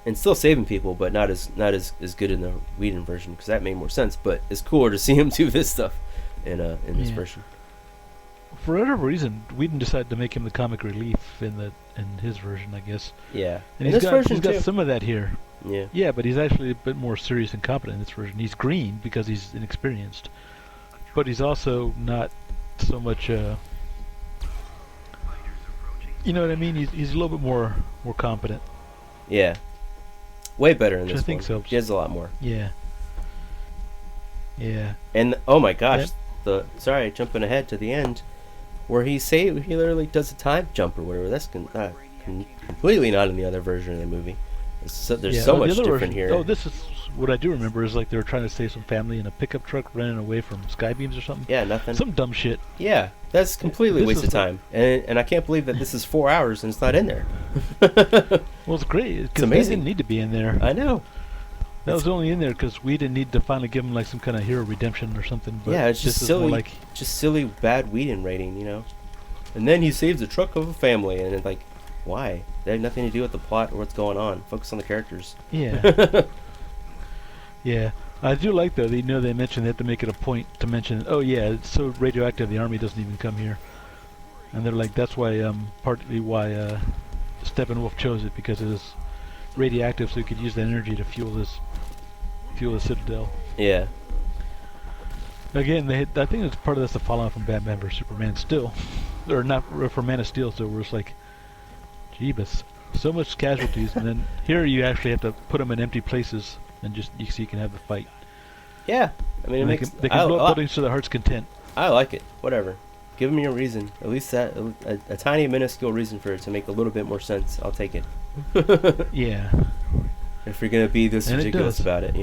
and still saving people, but not as good in the Whedon version, because that made more sense. But it's cooler to see him do this stuff in this version. For whatever reason, Whedon decided to make him the comic relief in his version, I guess. Yeah, and he's got some of that here. Yeah. Yeah, but he's actually a bit more serious and competent in this version. He's green because he's inexperienced, but he's also not so much. You know what I mean? He's a little bit more competent. Yeah. Way better in this one. I think so. He has a lot more. Yeah. Yeah. And oh my gosh, sorry, jumping ahead to the end, where he literally does a time jump or whatever. That's completely not in the other version of the movie. There's so much different here. Oh, this is what I do remember is like they were trying to save some family in a pickup truck running away from skybeams or something. Yeah, nothing. Some dumb shit. Yeah, that's completely a waste of time. And I can't believe that this is 4 hours and it's not in there. Well, it's great. It's amazing. They didn't need to be in there. I know. That was only in there because we didn't need to finally give him like some kind of hero redemption or something. But yeah, it's just silly, silly bad Whedon rating, And then he saves the truck of a family, and it's like, why? They have nothing to do with the plot or what's going on. Focus on the characters. Yeah. Yeah. I do like, though, that, they mentioned they have to make it a point to mention, oh, yeah, it's so radioactive the army doesn't even come here. And they're like, that's why, partly why Steppenwolf chose it, because it is radioactive, so he could use that energy to fuel the Citadel. Yeah. Again, I think it's part of that's the fallout from Batman vs Superman still. Or not, for Man of Steel, so we're just like, jeebus, so much casualties, and then here you actually have to put them in empty places, and so you can have the fight. Yeah, I mean, they can blow up buildings to their heart's content. I like it. Whatever, give them your reason. At least that a tiny minuscule reason for it to make a little bit more sense. I'll take it. Yeah. If you're gonna be this ridiculous about it,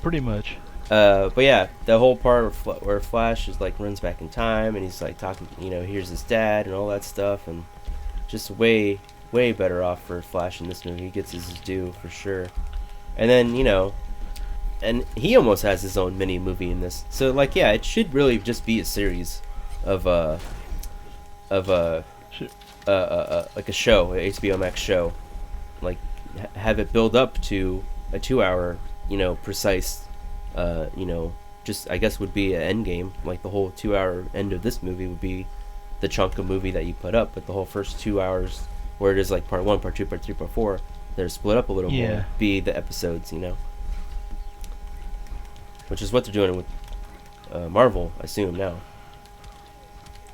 Pretty much. But yeah, the whole part where Flash is like runs back in time and he's like talking, here's his dad and all that stuff, and just way better off for Flash in this movie. He gets his due for sure. And then and he almost has his own mini movie in this. So like, yeah, it should really just be a series of like a show, an HBO Max show, like have it build up to a 2-hour, precise. Just I guess would be an end game. Like the whole 2-hour end of this movie would be the chunk of movie that you put up, but the whole first 2 hours, where it is like part 1, part 2, part 3, part 4, they're split up a little more, be the episodes, which is what they're doing with Marvel, I assume now.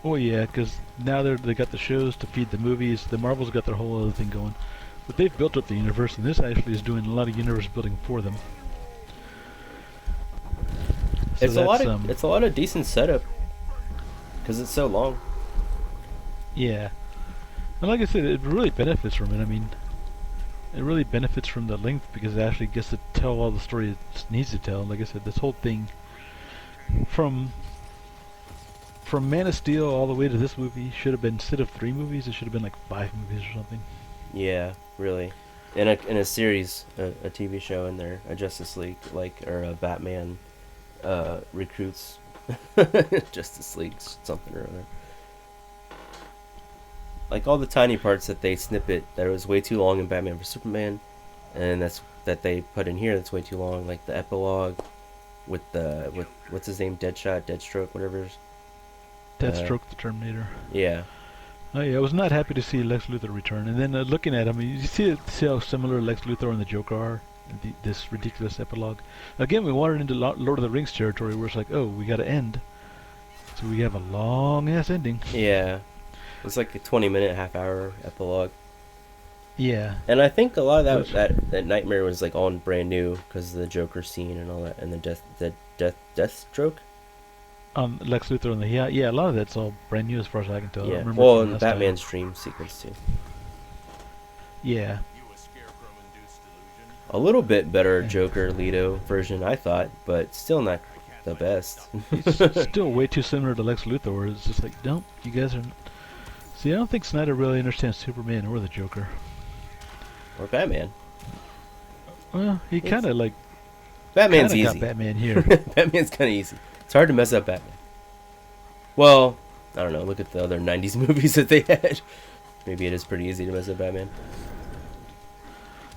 Oh yeah, because now they got the shows to feed the movies. The Marvel's got their whole other thing going. But they've built up the universe, and this actually is doing a lot of universe building for them. So It's a lot of decent setup because it's so long. yeah. And like I said, it really benefits from it. I mean, it really benefits from the length because it actually gets to tell all the story it needs to tell. Like I said, this whole thing from Man of Steel all the way to this movie should have been, instead of 3 movies, it should have been like 5 movies or something. Yeah, really. In a series, a TV show in there, a Justice League, like, or a Batman recruits Justice League something or other. Like all the tiny parts that they snippet that was way too long in Batman vs Superman, and that they put in here that's way too long. Like the epilogue with what's his name, Deadstroke, whatever. Deathstroke the Terminator. Yeah. Oh yeah, I was not happy to see Lex Luthor return. And then looking at him, you see how similar Lex Luthor and the Joker are. This ridiculous epilogue. Again, we wandered into Lord of the Rings territory, where it's like, oh, we got to end. So we have a long ass ending. Yeah. It's like a 20-minute, half-hour epilogue. Yeah. And I think a lot of that nightmare was like all brand new because of the Joker scene and all that, and the Deathstroke. Lex Luthor and the yeah, a lot of that's all brand new as far as I can tell. Yeah. I remember Well, from and last time. Batman's dream sequence too. Yeah. A little bit better Joker Leto version, I thought, but still not the best. It's still way too similar to Lex Luthor. Where it's just like, nope, you guys are. See, I don't think Snyder really understands Superman or the Joker. Or Batman. Well, he kind of like. Batman's kinda easy. Got Batman here. Batman's kind of easy. It's hard to mess up Batman. Well, I don't know. Look at the other 90s movies that they had. Maybe it is pretty easy to mess up Batman.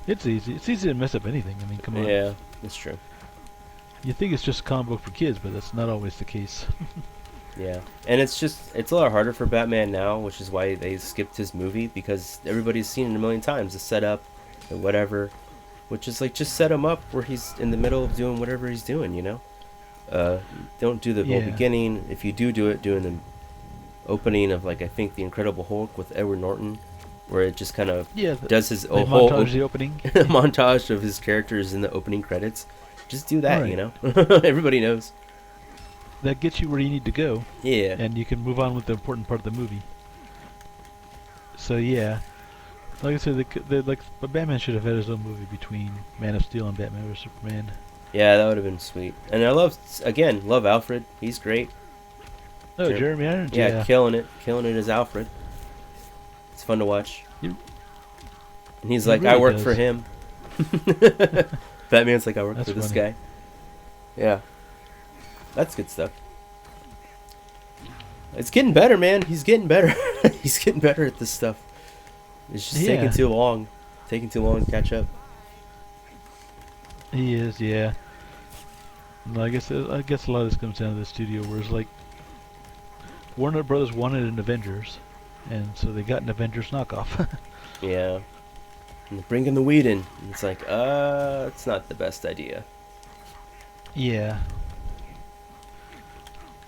It's easy. It's easy to mess up anything. I mean, come on. Yeah, that's true. You think it's just a comic book for kids, but that's not always the case. Yeah. And it's a lot harder for Batman now, which is why they skipped his movie, because everybody's seen it a million times. The setup and whatever. Which is like, just set him up where he's in the middle of doing whatever he's doing, you know? Don't do the whole beginning. If you do it, do in the opening of, like, I think The Incredible Hulk with Edward Norton, where it just kind of does his whole montage the opening. montage of his characters in the opening credits. Just do that, you know? Everybody knows. That gets you where you need to go. Yeah. And you can move on with the important part of the movie. So yeah, like I said, but Batman should have had his own movie between Man of Steel and Batman vs Superman. Yeah, that would have been sweet. And I love Alfred. He's great. Oh, Jeremy Irons. Yeah, killing it as Alfred. It's fun to watch. And he's like, really I work does. for him. Batman's like, I work for this guy. Yeah. That's good stuff. It's getting better, man. He's getting better. He's getting better at this stuff. It's just taking too long. Taking too long to catch up. He is, yeah. And I guess a lot of this comes down to the studio, where it's like Warner Brothers wanted an Avengers, and so they got an Avengers knockoff. Yeah. And bringing the weed in. And it's like, it's not the best idea. Yeah.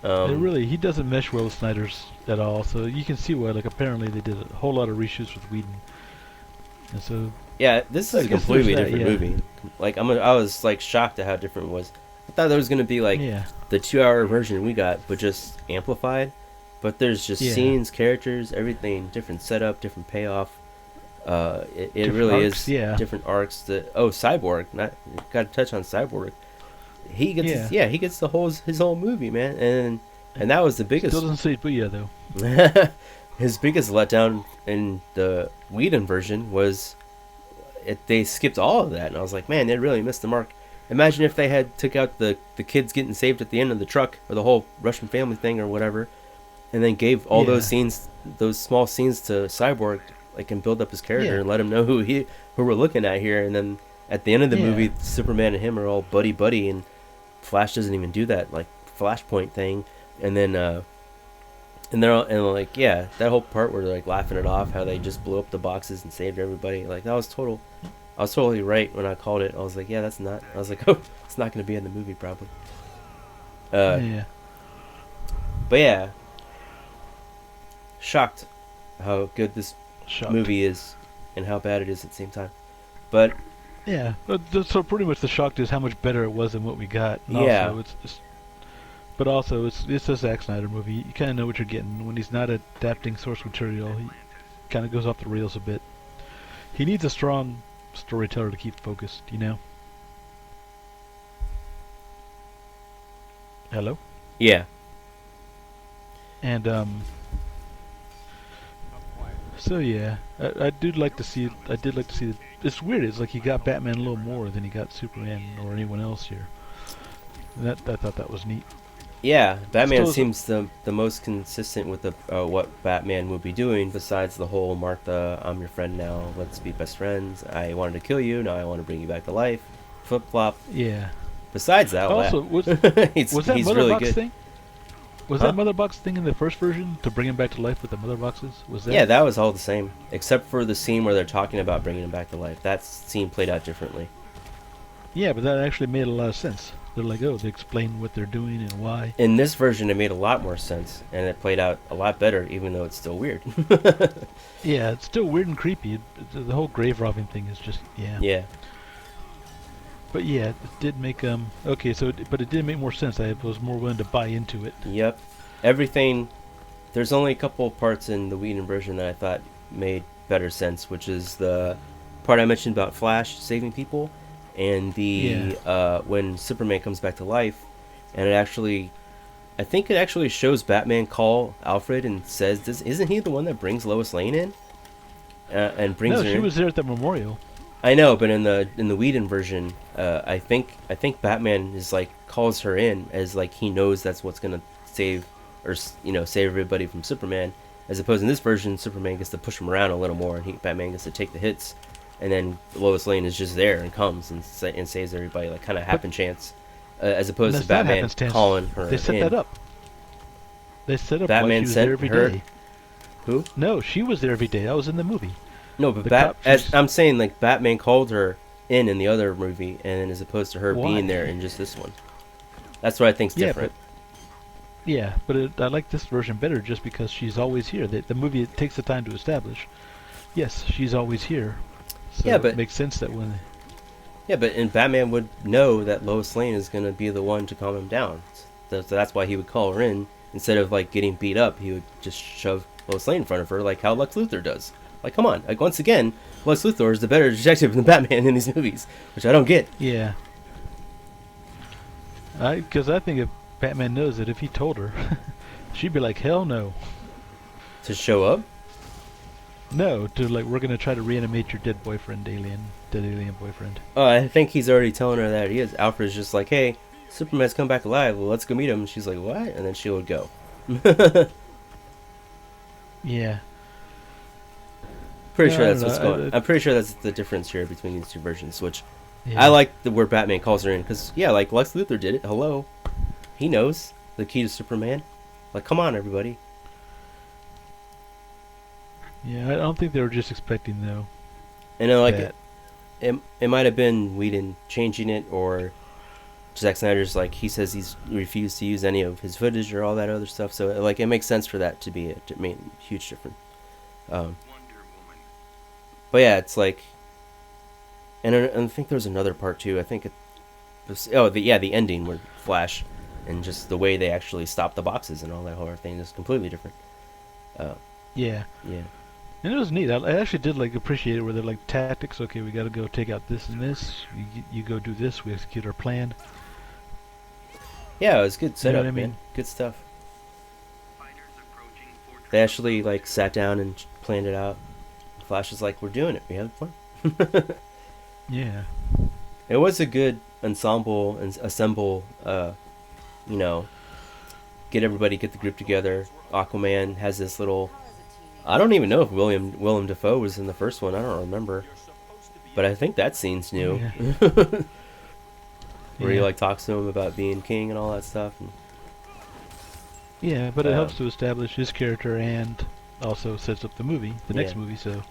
He doesn't mesh well with Snyder's at all, so you can see why, like, apparently they did a whole lot of reshoots with Whedon. And so... Yeah, this is a completely different movie. Like, I was, like, shocked at how different it was. I thought there was going to be, like, the 2-hour version we got, but just amplified. But there's just scenes, characters, everything, different setup, different payoff. It really arcs, is different arcs. Cyborg, got to touch on Cyborg. He gets he gets his whole movie, man, and that was the biggest. Still doesn't say booyah though. His biggest letdown in the Whedon version was they skipped all of that, and I was like, man, they really missed the mark. Imagine if they had took out the kids getting saved at the end of the truck, or the whole Russian family thing, or whatever, and then gave all those scenes, those small scenes to Cyborg, like, and build up his character and let him know who we're looking at here, and then at the end of the movie, Superman and him are all buddy, and Flash doesn't even do that, like, Flashpoint thing, and then and they're all, and like, that whole part where they're like laughing it off, how they just blew up the boxes and saved everybody, like, I was totally right when I called it. I was like, I was like, oh, it's not going to be in the movie probably. But shocked how good this movie is. and how bad it is at the same time. But Yeah, so pretty much the shock is how much better it was than what we got. And yeah, also, but also it's a Zack Snyder movie. You kind of know what you're getting when he's not adapting source material. He kind of goes off the rails a bit. He needs a strong storyteller to keep focused. You know. Hello. yeah, And so yeah, I did like to see. I did like to see. It's weird. It's like he got Batman a little more than he got Superman or anyone else here. And I thought that was neat. yeah. Batman Still, seems the most consistent with the what Batman would be doing. Besides the whole Martha, I'm your friend now. Let's be best friends. I wanted to kill you. Now I want to bring you back to life. Flip flop. yeah. Besides that, Also, was was that he's Mother really Box good. thing? Was Huh? that Mother Box thing in the first version to bring him back to life with the Mother Boxes? Was that? Yeah, that was all the same, except for the scene where they're talking about bringing him back to life. That scene played out differently. Yeah, but that actually made a lot of sense. They're like, oh, they explain what they're doing and why. In this version, it made a lot more sense, and it played out a lot better, even though it's still weird. Yeah, it's still weird and creepy. The whole grave robbing thing is just yeah. Yeah, But yeah, it did make okay. But it did make more sense. I was more willing to buy into it. yep. Everything. There's only a couple of parts in the Whedon version that I thought made better sense, which is the part I mentioned about Flash saving people, and the when Superman comes back to life, and it actually, I think it actually shows Batman call Alfred and says, "Isn't he the one that brings Lois Lane in?" And brings No, her she in. was there at the memorial. I know, but in the Whedon version, I think Batman is like calls her in as like he knows that's what's gonna save or save everybody from Superman. As opposed in this version, Superman gets to push him around a little more, and Batman gets to take the hits, and then Lois Lane is just there and comes and saves everybody like kind of happen chance, as opposed to That's not Batman happenstance. calling her. They set in. that up. They set up Batman why she was sent there every her- day. Who? No, she was there every day. That was in the movie. No, but The cop, as she's- I'm saying, like Batman called her in the other movie, and as opposed to her Why? being there in just this one. That's what I think's Yeah, different. Yeah, but I like this version better just because she's always here. The movie it takes the time to establish. Yes, she's always here. So Yeah, but- it makes sense that when Yeah, but and Batman would know that Lois Lane is gonna be the one to calm him down. So that's why he would call her in instead of like getting beat up. He would just shove Lois Lane in front of her, like how Lex Luthor does. Like, come on! Like once again, Lex Luthor is the better detective than Batman in these movies, which I don't get. yeah, because I think if Batman knows that if he told her, she'd be like, hell no, To show up, no, to like we're gonna try to reanimate your dead alien boyfriend. I think he's already telling her that he is. Alfred's just like, hey, Superman's come back alive. Well, let's go meet him. And she's like, what? And then she would go. Yeah, Pretty Yeah, sure I that's don't what's know. going. I'm pretty sure that's the difference here between these two versions. Which yeah. I like where Batman calls her in because yeah, like Lex Luthor did it. Hello, he knows the key to Superman. Like, come on, everybody. Yeah, I don't think they were just expecting though. And then, like that. it might have been Whedon changing it, or Zack Snyder's like he says he's refused to use any of his footage or all that other stuff. So like it makes sense for that to be a huge difference. But yeah, it's like, and I think there's another part too. I think it was, the ending where Flash and just the way they actually stop the boxes and all that horror thing is completely different. Yeah. Yeah. And it was neat. I actually did like appreciate it where they're like tactics. Okay, we got to go take out this and this. You go do this. We execute our plan. Yeah, it was good You know setup, what I mean? man. Good stuff. They actually like sat down and planned it out. Flash was like, "We're doing it. We have fun." Yeah. It was a good ensemble and assemble. Get the group together. Aquaman has this little. I don't even know if Willem Dafoe was in the first one. I don't remember, but I think that scene's new. Yeah. Where he Yeah. like talks to him about being king and all that stuff. And, Yeah, but it helps to establish his character and also sets up the next Yeah. movie. So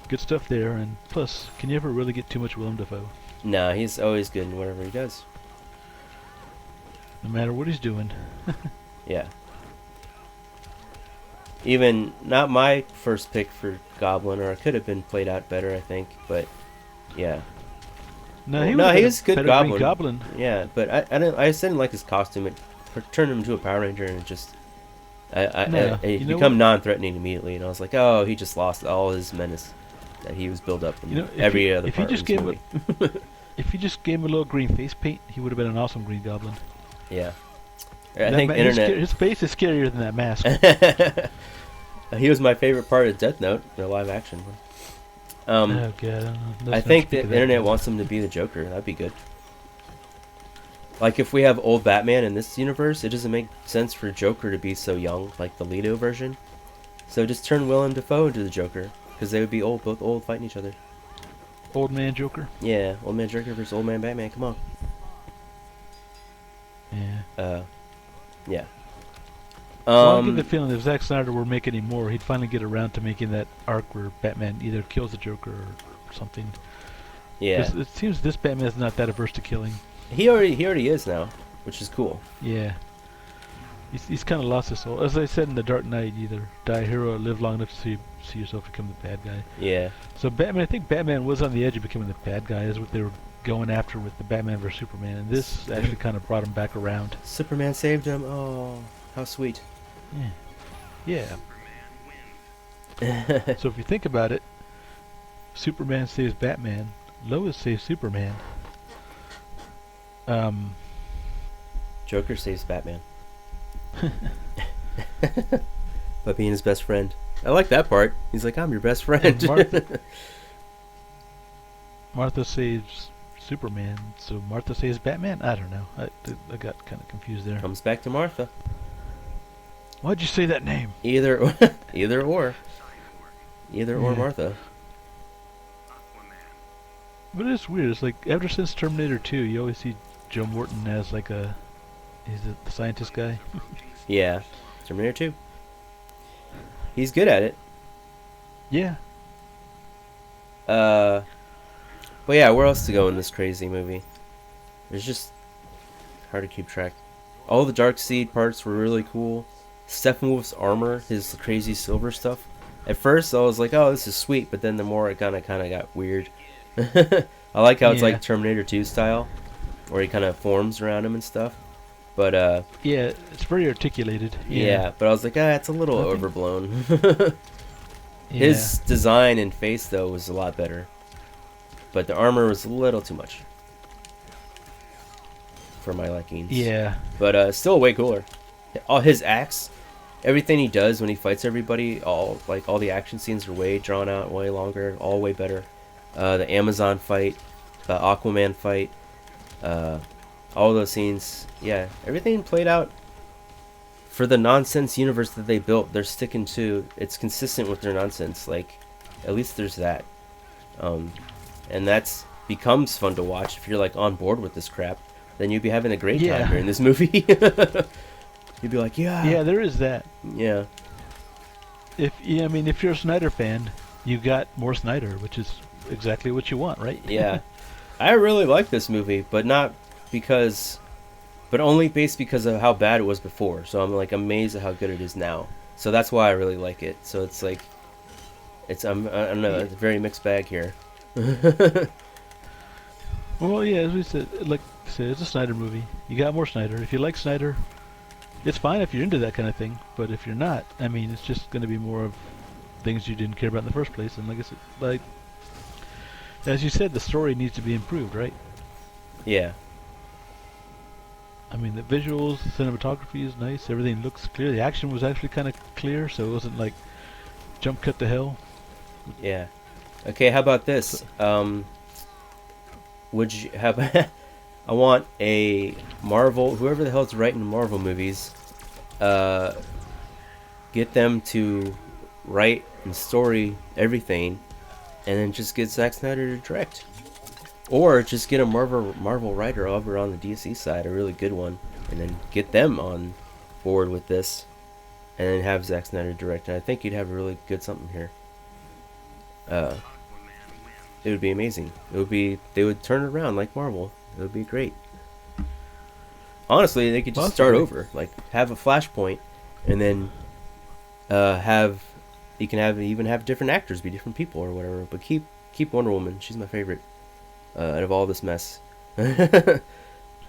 good stuff there. And plus, can you ever really get too much Willem Dafoe? nah, he's always good in whatever he does. No matter what he's doing. Yeah. even not my first pick for Goblin, or it could have been played out better, I think. But yeah, No, well, he no, would he have was a good better Green Goblin. Goblin. Yeah, but I just didn't like his costume. It turned him into a Power Ranger, and it just No, he you know become what? non-threatening immediately, and I was like, oh, he just lost all his menace that he was built up in You know, every other if he part just of this gave movie. if you just gave him a little green face paint, he would have been an awesome Green Goblin. Yeah, I That think internet. his face is scarier than that mask. He was my favorite part of Death Note, the live action one. Oh god, I think the internet wants him to be the Joker. That'd be good. Like if we have old Batman in this universe, it doesn't make sense for Joker to be so young, like the Leto version. So just turn Willem Dafoe into the Joker, because they would be old, both old, fighting each other. Old man Joker. Yeah, old man Joker versus old man Batman. Come on. Yeah. Yeah. Well, I get the feeling if Zack Snyder were making any more, he'd finally get around to making that arc where Batman either kills the Joker or something. Yeah. 'Cause it seems this Batman's not that averse to killing. He already is now, which is cool. Yeah. He's kind of lost his soul. As I said in The Dark Knight, either die a hero or live long enough to see yourself become the bad guy. Yeah. So Batman, I think Batman was on the edge of becoming the bad guy, is what they were going after with the Batman vs Superman, and this actually kind of brought him back around. Superman saved him. Oh, how sweet. Yeah. So if you think about it, Superman saves Batman, Lois saves Superman. Joker saves Batman. By being his best friend. I like that part. He's like, I'm your best friend. And Martha saves Superman, so Martha saves Batman? I don't know. I got kind of confused there. Comes back to Martha. Why'd you say that name? Either or Martha. But it's weird. It's like, ever since Terminator 2, you always see Joe Morton as like he's the scientist guy. Yeah. Terminator 2. He's good at it. Yeah. But yeah, where else to go in this crazy movie? It's just hard to keep track. All the Darkseid parts were really cool. Steppenwolf's armor, his crazy silver stuff. At first, I was like, "Oh, this is sweet," but then the more it kind of got weird. I like how it's like Terminator 2 style, where he kind of forms around him and stuff. But yeah, it's very articulated. Yeah, but I was like, it's a little overblown. His Yeah. design and face though was a lot better, but the armor was a little too much for my likings. Yeah. But still way cooler. All his axe, everything he does when he fights everybody, all the action scenes are way drawn out, way longer, all way better. The Amazon fight, the Aquaman fight, all those scenes, yeah, everything played out for the nonsense universe that they built. They're sticking to, it's consistent with their nonsense. Like, at least there's that, and that's becomes fun to watch if you're like on board with this crap. Then you'd be having a great time during this movie. You'd be like, yeah, there is that. Yeah. If you're a Snyder fan, you got more Snyder, which is exactly what you want, right? Yeah. I really like this movie, but only based because of how bad it was before. So I'm like amazed at how good it is now. So that's why I really like it. So it's like, I don't know, it's a very mixed bag here. Well, yeah, as we said, like I said, it's a Snyder movie. You got more Snyder. If you like Snyder, it's fine if you're into that kind of thing. But if you're not, I mean, it's just going to be more of things you didn't care about in the first place. And like I said, like as you said, the story needs to be improved, right? Yeah. I mean, the visuals, the cinematography is nice. Everything looks clear. The action was actually kind of clear, so it wasn't like jump cut to hell. Yeah. Okay, how about this? Would you have... I want a Marvel... Whoever the hell's writing Marvel movies, get them to write and story everything, and then just get Zack Snyder to direct. Or just get a Marvel writer over on the DC side, a really good one, and then get them on board with this, and then have Zack Snyder direct. And I think you'd have a really good something here. It would be amazing. They would turn it around like Marvel. It would be great. Honestly, they could just start over, like have a Flashpoint, and then have you can have even have different actors be different people or whatever. But keep Wonder Woman. She's my favorite out of all this mess. I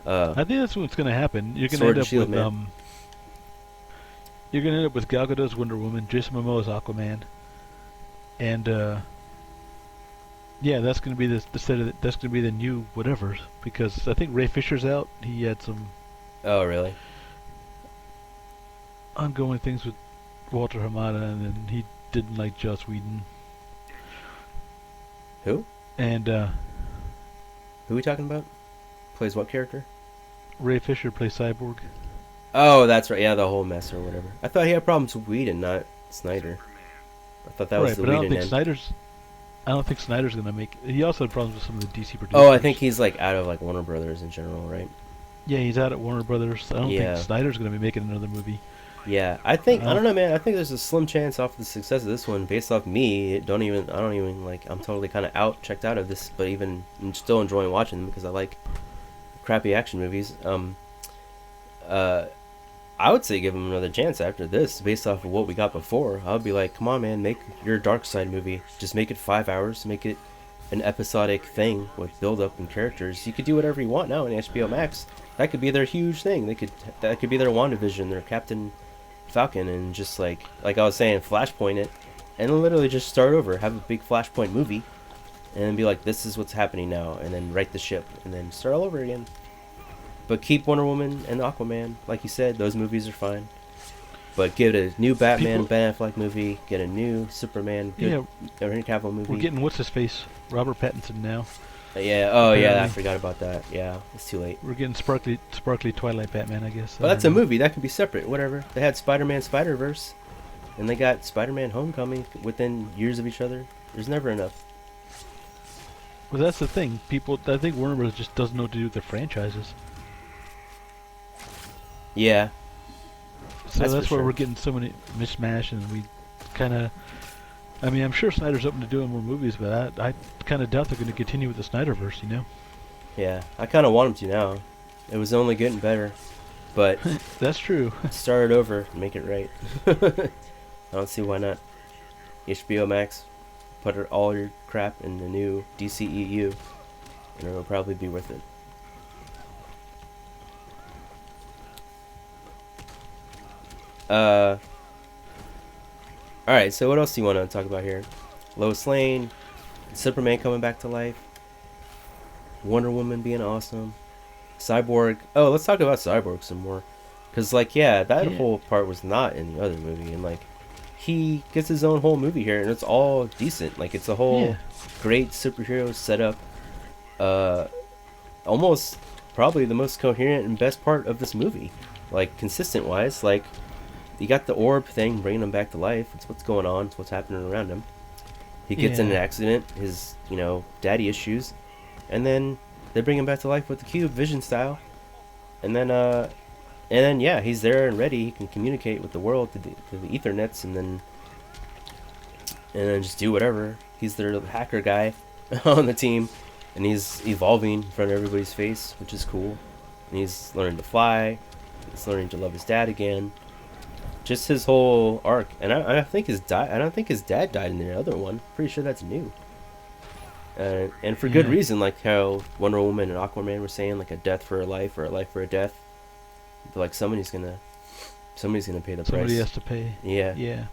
think that's what's going to happen. You're going to Sword end and up Shield, with man. you're going to end up with Gal Gadot's Wonder Woman, Jason Momoa's Aquaman, and yeah, that's going to be that's going to be the new whatever. Because I think Ray Fisher's out. He had some Oh, really? ongoing things with Walter Hamada, and then he didn't like Joss Whedon. Who? And Who are we talking about? Plays what character? Ray Fisher plays Cyborg. Oh, that's right. Yeah, the whole mess or whatever. I thought he had problems with Whedon, not Snyder. I thought that was Right, the but Whedon end. I don't think Snyder's gonna make. He also had problems with some of the DC producers. Oh, I think he's like out of like Warner Brothers in general, right? Yeah, he's out at Warner Brothers. I don't Yeah. think Snyder's gonna be making another movie. Yeah, I don't know, man. I think there's a slim chance off the success of this one, based off me. I don't even like. I'm totally kind of checked out of this, but even I'm still enjoying watching them because I like crappy action movies. Uh, I would say give him another chance after this, based off of what we got before. I would be like, come on, man, make your Dark Side movie. Just make it 5 hours. Make it an episodic thing with build up and characters. You could do whatever you want now in HBO Max. That could be their huge thing. That could be their WandaVision, their Captain Falcon, and just like I was saying, Flashpoint it, and literally just start over. Have a big Flashpoint movie, and then be like, this is what's happening now, and then right the ship, and then start all over again. But keep Wonder Woman and Aquaman, like you said, those movies are fine. But get a new Batman, Ben Affleck movie, get a new Superman, good Henry Cavill movie. We're getting what's his face, Robert Pattinson now. Yeah, oh yeah, I Apparently. forgot about that. Yeah, it's too late. We're getting sparkly Twilight Batman, I guess. But that's a movie, that can be separate, whatever. They had Spider-Man Spider-Verse, and they got Spider-Man Homecoming within years of each other. There's never enough. Well, that's the thing. I think Warner Bros. Just doesn't know what to do with their franchises. Yeah. So That's that's for why sure. we're getting so many mishmash, and we kind of. I mean, I'm sure Snyder's open to doing more movies, but I kind of doubt they're going to continue with the Snyderverse, you know? Yeah, I kind of want them to now. It was only getting better. But That's true. start it over and make it right. I don't see why not. HBO Max, all your crap in the new DCEU, and it'll probably be worth it. Alright, so what else do you want to talk about here? Lois Lane, Superman coming back to life, Wonder Woman being awesome, Cyborg. Oh, let's talk about Cyborg some more. Because, like, yeah, that whole part was not in the other movie. And, like, he gets his own whole movie here, and it's all decent. Like, it's a whole great superhero setup. Almost probably the most coherent and best part of this movie. Like, consistent-wise, like, you got the orb thing bringing him back to life. It's what's going on. It's what's happening around him. He gets in an accident, his, daddy issues, and then they bring him back to life with the cube, Vision style. And then, yeah, he's there and ready. He can communicate with the world through the Ethernets, and then just do whatever. He's their hacker guy on the team, and he's evolving in front of everybody's face, which is cool. And he's learning to fly. He's learning to love his dad again. Just his whole arc, and I don't think his dad died in the other one. Pretty sure that's new. And for good reason, like how Wonder Woman and Aquaman were saying, like a death for a life or a life for a death. But like somebody's gonna pay the price. Somebody has to pay. Yeah. Yeah.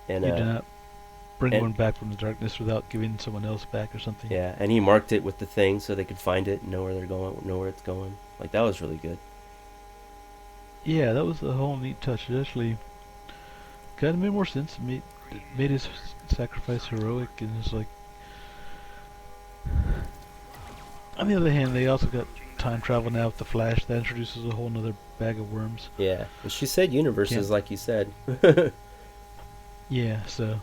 And you do not bring one back from the darkness without giving someone else back or something. Yeah, and he marked it with the thing so they could find it, and know where they're going, know where it's going. Like that was really good. Yeah, that was a whole neat touch. It actually kind of made more sense. It made his sacrifice heroic, and it's like. On the other hand, they also got time travel now with the Flash. That introduces a whole nother bag of worms. Yeah, and she said universes, like you said. Yeah, so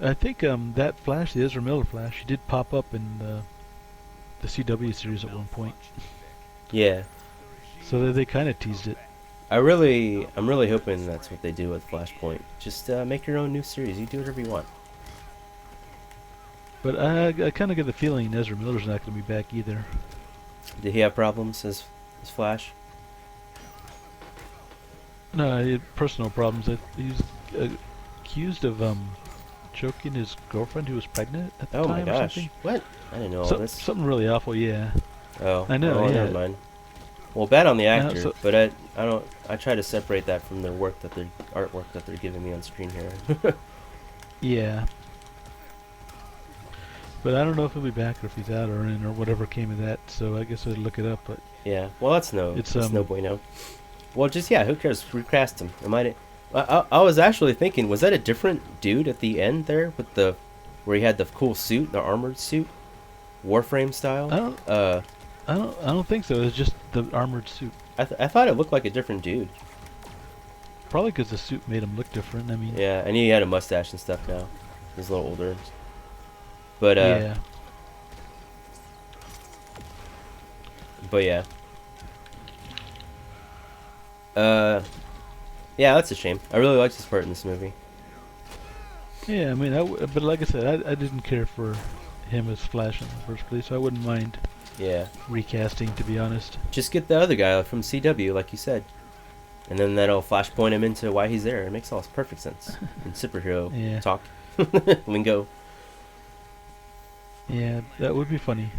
I think that Flash, the Ezra Miller Flash, he did pop up in the CW series at one point. Yeah. So they kind of teased it. I'm really hoping that's what they do with Flashpoint. Just make your own new series. You do whatever you want. But I kind of get the feeling Ezra Miller's not going to be back either. Did he have problems as Flash? No, he had personal problems. He's accused of choking his girlfriend who was pregnant at the Oh my time or gosh. something. What? I didn't know all this. Something really awful. Yeah, Oh, I know. oh, Yeah. never mind. Well, bad on the No, actor, but I don't. I try to separate that from their work that their artwork that they're giving me on screen here. yeah. But I don't know if he'll be back or if he's out or in or whatever came of that. So I guess I'd look it up. But Yeah. Well, that's no bueno. Well, just yeah. Who cares? Recast him. I was actually thinking, was that a different dude at the end there with the, where he had the cool suit, the armored suit, Warframe style? I don't. I don't think so. It's just the armored suit. I thought it looked like a different dude. Probably because the suit made him look different. I mean. Yeah, and he had a mustache and stuff now. He's a little older. But Yeah. But yeah. Yeah, that's a shame. I really liked his part in this movie. Yeah. I mean, but like I said, I didn't care for him as Flash in the first place, so I wouldn't mind Yeah. recasting, to be honest. Just get the other guy from CW, like you said. And then that'll flashpoint him into why he's there. It makes all perfect sense. In superhero Yeah. talk. Lingo. Yeah, that would be funny.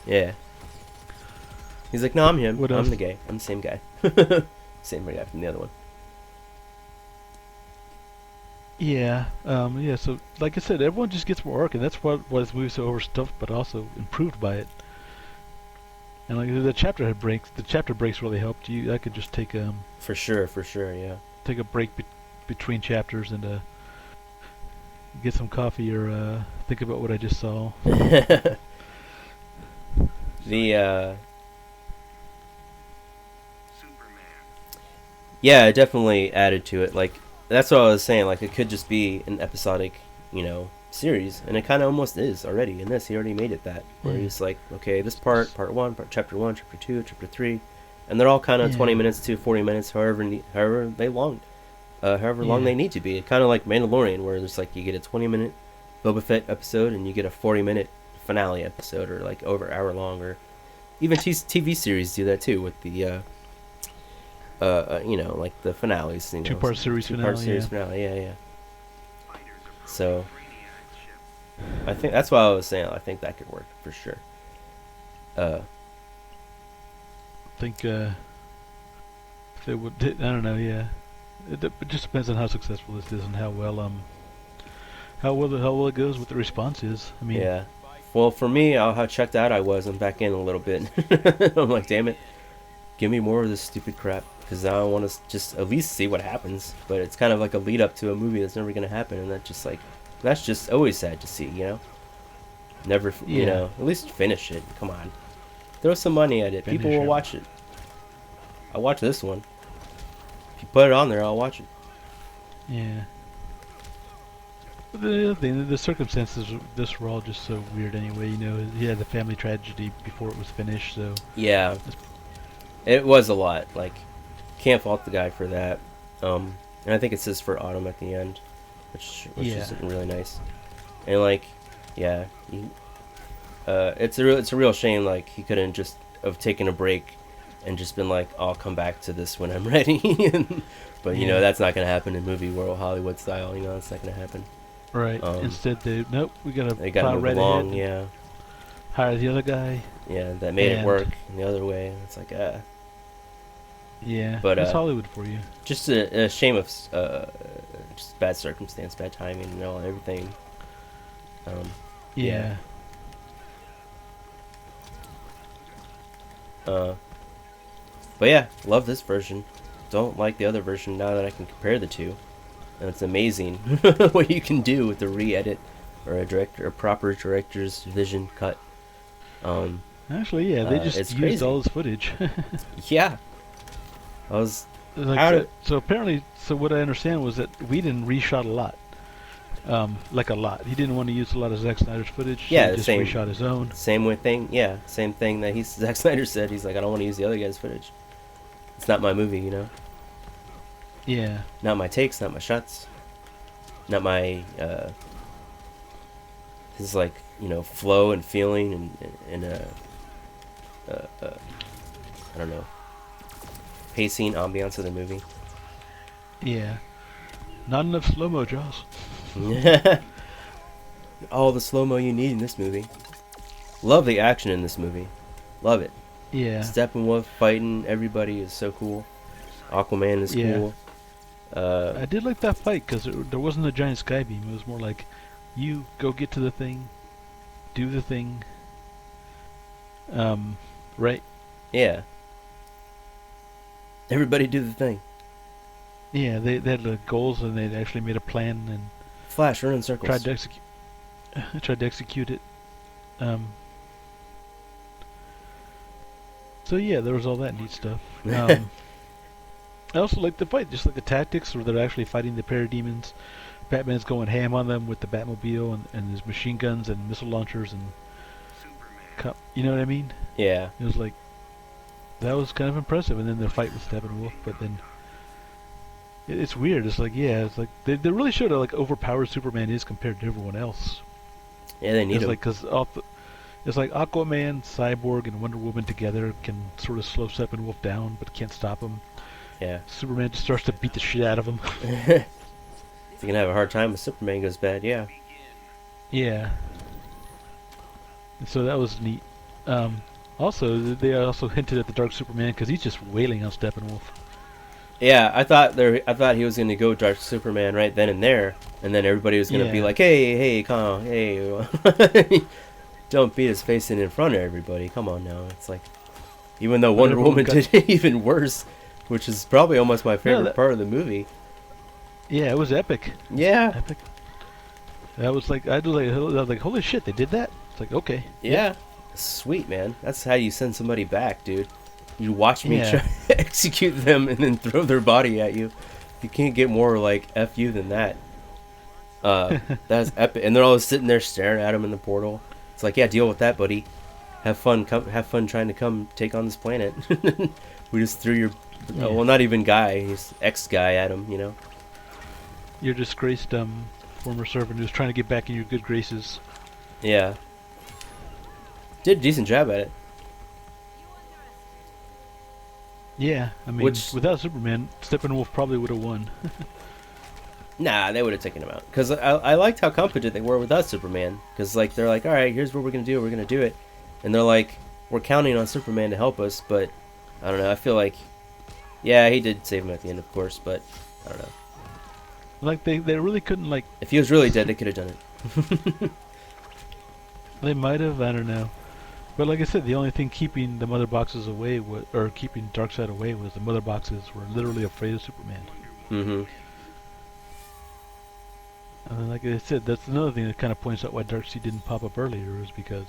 Yeah. He's like, no, I'm him. What I'm else? the guy. I'm the same guy. Same guy from the other one. Yeah. Yeah. So, like I said, everyone just gets more arc, and that's what was movie so overstuffed, but also improved by it. And like the chapter breaks really helped you. I could just take For sure, yeah. take a break between chapters and get some coffee or think about what I just saw. The yeah, it definitely added to it. Like, that's what I was saying. Like, it could just be an episodic, series, and it kind of almost is already. In this, he already made it that, where he's like, okay, this part one, chapter 2, chapter 3, and they're all kind of 20 minutes to 40 minutes, however long they need to be. Kind of like Mandalorian, where there's like you get a 20-minute Boba Fett episode, and you get a 40-minute finale episode, or like over an hour long, or even TV series do that too with the like the finales. Two-part series finale. Yeah. So, I think that's why I was saying. I think that could work for sure. I think if they would, I don't know. Yeah, it just depends on how successful this is and how well it goes, what the response is. I mean, yeah. Well, for me, how checked out I was, I'm back in a little bit. I'm like, damn it, give me more of this stupid crap, because I want to just at least see what happens. But it's kind of like a lead up to a movie that's never gonna happen, and that's just always sad to see, Never, at least finish it. Come on, throw some money at it. People will watch it. I'll watch this one. If you put it on there, I'll watch it. Yeah. But the circumstances of this were all just so weird anyway. He had the family tragedy before it was finished, so. Yeah. It was a lot. Like, can't fault the guy for that. And I think it says for Autumn at the end, which is really nice. And like, yeah, it's a real shame. Like, he couldn't just have taken a break and just been like, I'll come back to this when I'm ready. But that's not gonna happen in movie world, Hollywood style. That's not gonna happen. Right. Instead, they move right along. Ahead, yeah. Hire the other guy. Yeah, that made it work in the other way. It's like Yeah, but that's Hollywood for you. Just a shame of just bad circumstance, bad timing, everything. Yeah. But yeah, love this version. Don't like the other version now that I can compare the two. And it's amazing what you can do with a re-edit or a proper director's vision cut. Actually, yeah, they just used crazy. all this footage. Yeah. I was so apparently, what I understand was that Whedon reshot a lot. Like a lot. He didn't want to use a lot of Zack Snyder's footage. So he just reshot his own. Same thing that Zack Snyder said. He's like, I don't want to use the other guy's footage. It's not my movie, Yeah. Not my takes, not my shots, not my his like flow and feeling and I don't know, pacing, ambiance of the movie. Yeah. Not enough slow-mo, Jaws. All the slow mo you need in this movie. Love the action in this movie. Love it. Yeah. Steppenwolf fighting everybody is so cool. Aquaman is Yeah. cool. Uh, I did like that fight because there wasn't a giant sky beam. It was more like, you go get to the thing, do the thing. Right? yeah. Everybody do the thing. Yeah, they had the goals and they actually made a plan and Flash, run in tried circles. to execute tried to execute it. Um, so yeah, there was all that neat stuff. I also like the fight, just like the tactics where they're actually fighting the parademons. Batman's going ham on them with the Batmobile and his machine guns and missile launchers and you know what I mean? yeah. It was like that was kind of impressive. And then the fight with Steppenwolf, but then it's weird. It's like it's like they really showed how like overpowered Superman is compared to everyone else. Yeah, they need It's him. like it's like Aquaman, Cyborg, and Wonder Woman together can sort of slow Steppenwolf down, but can't stop him. Yeah. Superman just starts to beat the shit out of him. You're gonna have a hard time if Superman goes bad, yeah. Yeah. And so that was neat. Also, they also hinted at the Dark Superman because he's just wailing on Steppenwolf. Yeah, I thought he was gonna go Dark Superman right then and there, and then everybody was gonna be Yeah. like, hey, come on, hey, don't beat his face in front of everybody. Come on now. It's like, even though Wonder Woman did it even worse, which is probably almost my favorite part of the movie. Yeah, it was epic. Yeah. Epic. That was like I was like, holy shit, they did that. It's like okay. Yeah. Sweet, man. That's how you send somebody back, dude. You watch me Yeah. try to execute them and then throw their body at you. You can't get more like F you than that. That's epic. And they're all sitting there staring at him in the portal. It's like, yeah, deal with that, buddy. Have fun. Have fun trying to come take on this planet. We just threw your, well, not even guy, he's ex guy at him. You know. Your disgraced former servant who's trying to get back in your good graces. Yeah. Did a decent job at it. Yeah, I mean, without Superman, Steppenwolf probably would have won. Nah, they would have taken him out. Because I liked how competent they were without Superman. Because, like, they're like, alright, here's what we're going to do. We're going to do it. And they're like, we're counting on Superman to help us. But, I don't know. I feel like, yeah, he did save him at the end, of course. But, I don't know. Like, they really couldn't, like... If he was really dead, they could have done it. They might have, I don't know. But like I said, the only thing keeping the mother boxes away, or keeping Darkseid away, was the mother boxes were literally afraid of Superman. Mm-hmm. And like I said, that's another thing that kind of points out why Darkseid didn't pop up earlier, is because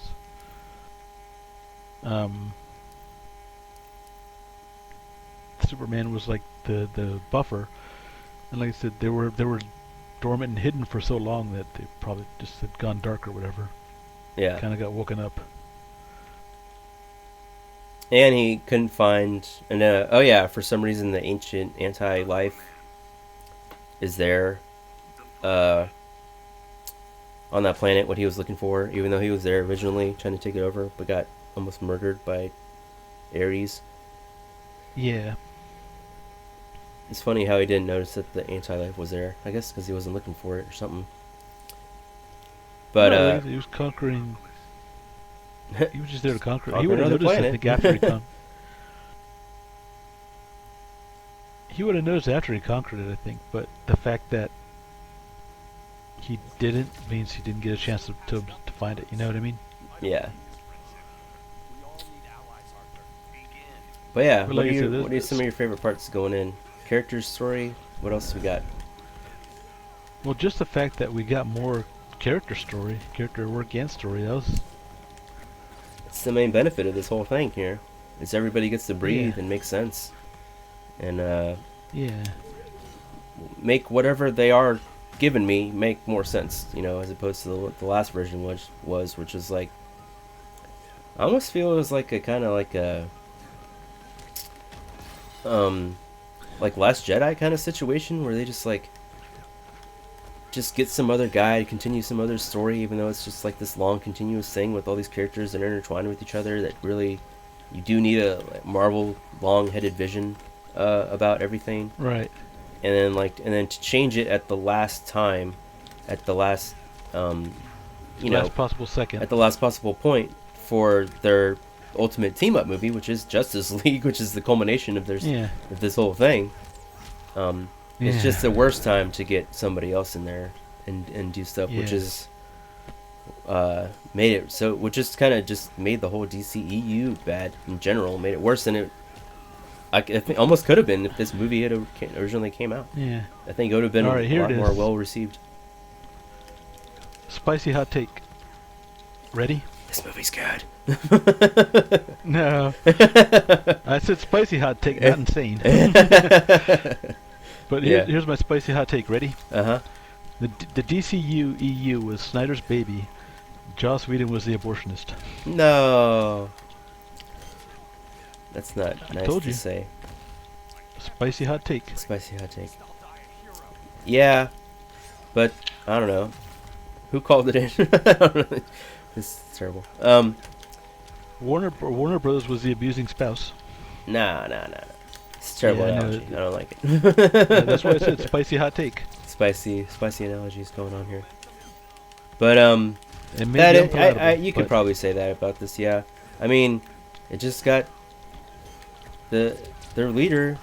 Superman was like the buffer, and like I said, they were dormant and hidden for so long that they probably just had gone dark or whatever. Yeah. Kind of got woken up. And he couldn't find, and oh yeah, for some reason the ancient anti-life is there, on that planet. What he was looking for, even though he was there originally trying to take it over, but got almost murdered by Ares. Yeah. It's funny how he didn't notice that the anti-life was there. I guess because he wasn't looking for it or something. But no, he was conquering. He was just there to conquer. He would have another noticed, planet. I think, after he conquered. He would have noticed after he conquered it, I think. But the fact that he didn't means he didn't get a chance to find it. You know what I mean? Yeah. But yeah, But what like I said, are some of your favorite parts going in? Character story? What else we got? Well, just the fact that we got more character work and story. That was... It's the main benefit of this whole thing here. Is everybody gets to breathe and make sense. And yeah, make whatever they are giving me make more sense, you know, as opposed to the last version, which was like, I almost feel it was like a kind of like a like Last Jedi kind of situation where they just get some other guy to continue some other story, even though it's just like this long continuous thing with all these characters that are intertwined with each other, that really you do need a Marvel long-headed vision about everything. right. and then to change it at the last time, at the last Last possible second. at the last possible point for their ultimate team up movie, which is Justice League, which is the culmination of of this whole thing. It's just the worst time to get somebody else in there and do stuff, which is made it so, which just kind of just made the whole DCEU bad in general, made it worse than it I think almost could have been if this movie had originally came out. Yeah. I think it would have been a lot more well received. Spicy hot take. Ready? This movie's good. No. I said spicy hot take, not insane. But here's my spicy hot take. Ready? Uh-huh. The DCU EU was Snyder's baby. Joss Whedon was the abortionist. No. That's not nice to say. Spicy hot take. Spicy hot take. Yeah, but I don't know. Who called it in? I don't know. This is terrible. Warner Brothers was the abusing spouse. Nah. It's a terrible analogy. I don't like it. That's why I said spicy hot take. Spicy analogies going on here. But you could probably say that about this. Yeah, I mean, it just got their leader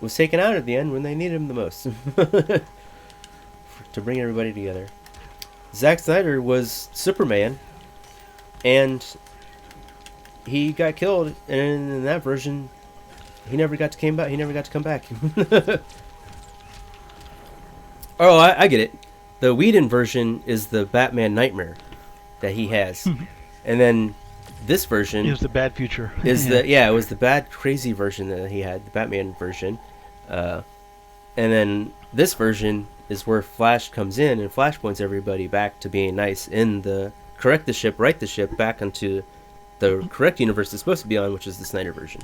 was taken out at the end when they needed him the most to bring everybody together. Zack Snyder was Superman, and he got killed, and in that version, he never got to come back. He never got to come back. Oh, I get it. The Whedon version is the Batman nightmare that he has, and then this version is the bad future. It was the bad crazy version that he had, the Batman version, and then this version is where Flash comes in and Flash points everybody back to being nice in the right the ship back onto the correct universe it's supposed to be on, which is the Snyder version.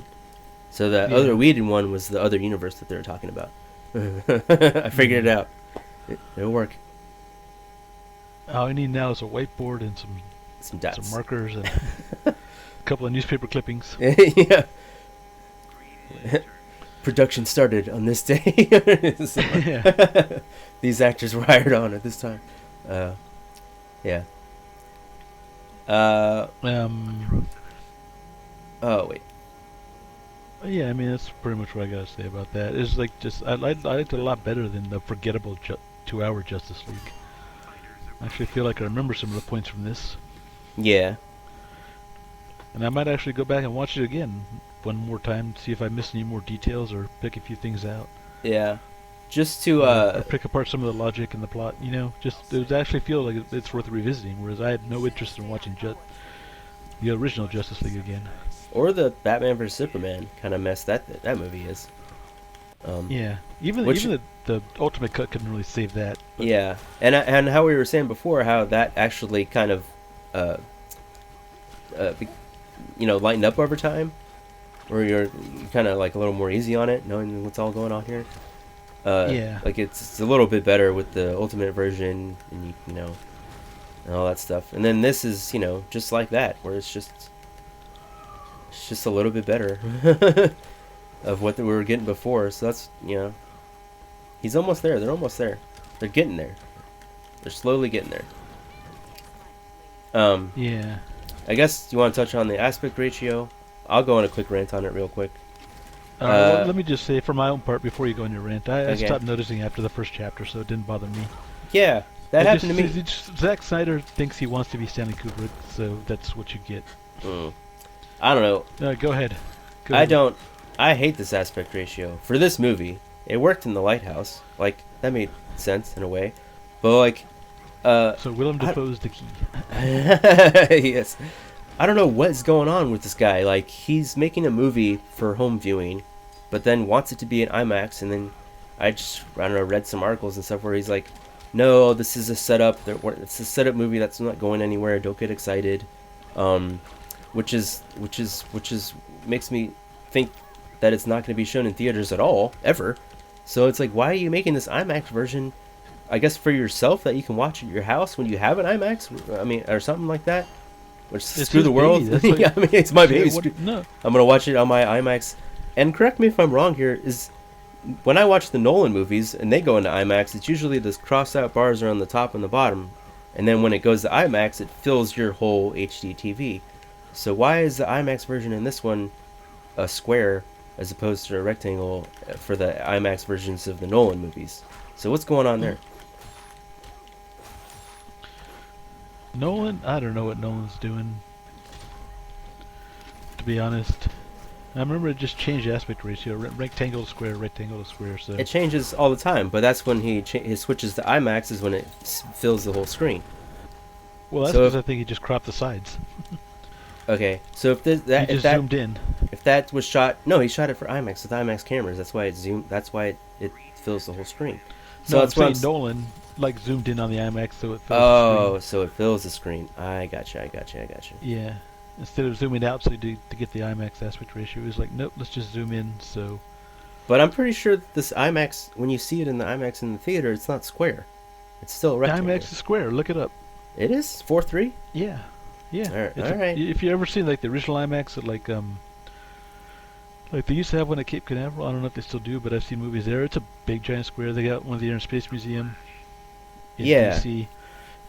So the other Whedon one was the other universe that they were talking about. I figured it out. It'll work. All I need now is a whiteboard and some markers and a couple of newspaper clippings. Yeah. Production started on this day. These actors were hired on at this time. Yeah. Oh wait. Yeah, I mean that's pretty much what I gotta say about that. It's like I liked it a lot better than the forgettable 2-hour Justice League. I actually feel like I remember some of the points from this. Yeah. And I might actually go back and watch it again one more time, see if I missed any more details or pick a few things out. Yeah. Just to or pick apart some of the logic and the plot, just it would actually feel like it's worth revisiting, whereas I had no interest in watching the original Justice League again. Or the Batman vs Superman kind of mess that movie is. Yeah, even the Ultimate Cut couldn't really save that. Yeah, and how we were saying before, how that actually kind of, lightened up over time, where you're kind of like a little more easy on it, knowing what's all going on here. Like it's a little bit better with the Ultimate version, and and all that stuff. And then this is just like that, where it's just a little bit better of what we were getting before. So that's he's almost there. They're almost there. They're getting there. They're slowly getting there. Yeah. I guess you want to touch on the aspect ratio. I'll go on a quick rant on it real quick. Well, let me just say, for my own part, before you go on your rant, I stopped noticing after the first chapter, so it didn't bother me. Yeah, that happened to me. Zack Snyder thinks he wants to be Stanley Kubrick, so that's what you get. I don't know. Go ahead. I hate this aspect ratio. For this movie, it worked in The Lighthouse. Like, that made sense in a way. But, like... so Willem Dafoe's the key. Yes. I don't know what's going on with this guy. Like, he's making a movie for home viewing, but then wants it to be in IMAX, and then I don't know, read some articles and stuff where he's like, no, this is a setup. It's a setup movie that's not going anywhere. Don't get excited. Which makes me think that it's not going to be shown in theaters at all, ever. So it's like, why are you making this IMAX version, I guess for yourself, that you can watch at your house when you have an IMAX? I mean, or something like that? Which, screw the world. Yeah, I mean, it's my baby. No. I'm going to watch it on my IMAX. And correct me if I'm wrong here, when I watch the Nolan movies and they go into IMAX, it's usually those crossed out bars are on the top and the bottom, and then when it goes to IMAX, it fills your whole HD TV. So why is the IMAX version in this one a square as opposed to a rectangle for the IMAX versions of the Nolan movies? So what's going on there? Nolan, I don't know what Nolan's doing. To be honest, I remember it just changed the aspect ratio, rectangle to square, rectangle to square. So It changes all the time, but that's when he switches to IMAX is when it fills the whole screen. well, that's So because I think he just cropped the sides. Okay, so if this, He that just zoomed in. if that was shot, no, he shot it for IMAX with IMAX cameras. That's why it zoomed. That's why it fills the whole screen. So No, that's I'm what saying Nolan like zoomed in on the IMAX so it fills the Oh, screen. so it fills the screen. I gotcha. Yeah. Instead of zooming out so to get the IMAX aspect ratio, it was like, nope, let's just zoom in. So But I'm pretty sure that this IMAX, when you see it in the IMAX in the theater, it's not square. It's still a the rectangle. IMAX is square. Look it up. It is 4:3. Yeah. Yeah. Alright, It's alright. if you ever seen like the original IMAX at like they used to have one at Cape Canaveral. I don't know if they still do, but I've seen movies there. It's a big giant square. They got one of the Air and Space Museum in Yeah. DC.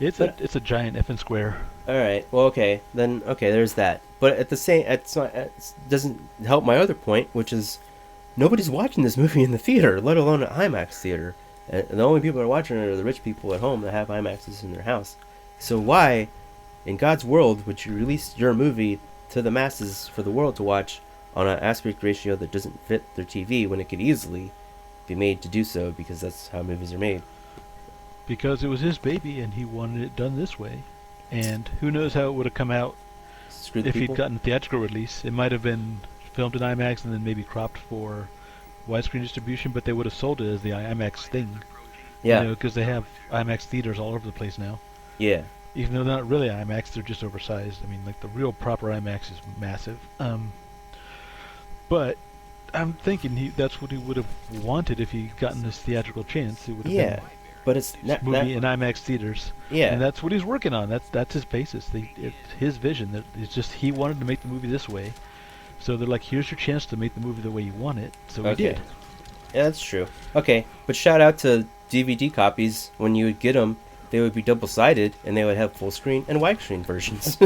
It's a giant effing square. All right. Well, okay. Then okay, there's that. But at the same, it's not. It doesn't help my other point, which is nobody's watching this movie in the theater, let alone an IMAX theater. And the only people that are watching it are the rich people at home that have IMAXs in their house. So why, in God's world, would you release your movie to the masses for the world to watch on an aspect ratio that doesn't fit their TV when it could easily be made to do so because that's how movies are made? Because it was his baby and he wanted it done this way. And who knows how it would have come out Screw the if he'd people. gotten theatrical release. It might have been filmed in IMAX and then maybe cropped for widescreen distribution, but they would have sold it as the IMAX thing. Yeah. Because they have IMAX theaters all over the place now. Yeah. Even though they're not really IMAX, they're just oversized. I mean, like the real proper IMAX is massive. But I'm thinking that's what he would have wanted if he'd gotten this theatrical chance. It would have Yeah. been But it's this not. movie in IMAX theaters. Yeah. And that's what he's working on. That's his basis. It's his vision. That it's just he wanted to make the movie this way. So they're like, here's your chance to make the movie the way you want it. So he did. Yeah, that's true. Okay, but shout out to DVD copies. When you would get them, they would be double-sided, and they would have full screen and widescreen versions.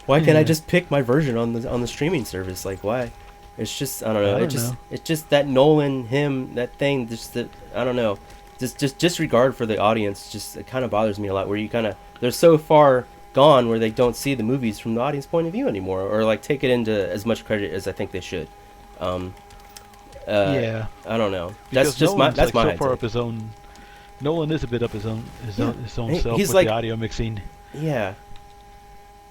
Why can't I Yeah. just pick my version on the streaming service? Like, why? It's just I don't know. I don't know. It's just that Nolan that thing. Just that I don't know. Just disregard for the audience. Just it kind of bothers me a lot. Where you kind of they're so far gone where they don't see the movies from the audience point of view anymore, or like take it into as much credit as I think they should. Yeah. I don't know. Because That's just Nolan's that's like my so far idea. up his own. Nolan is a bit up his own self He's with like- the audio mixing. Yeah.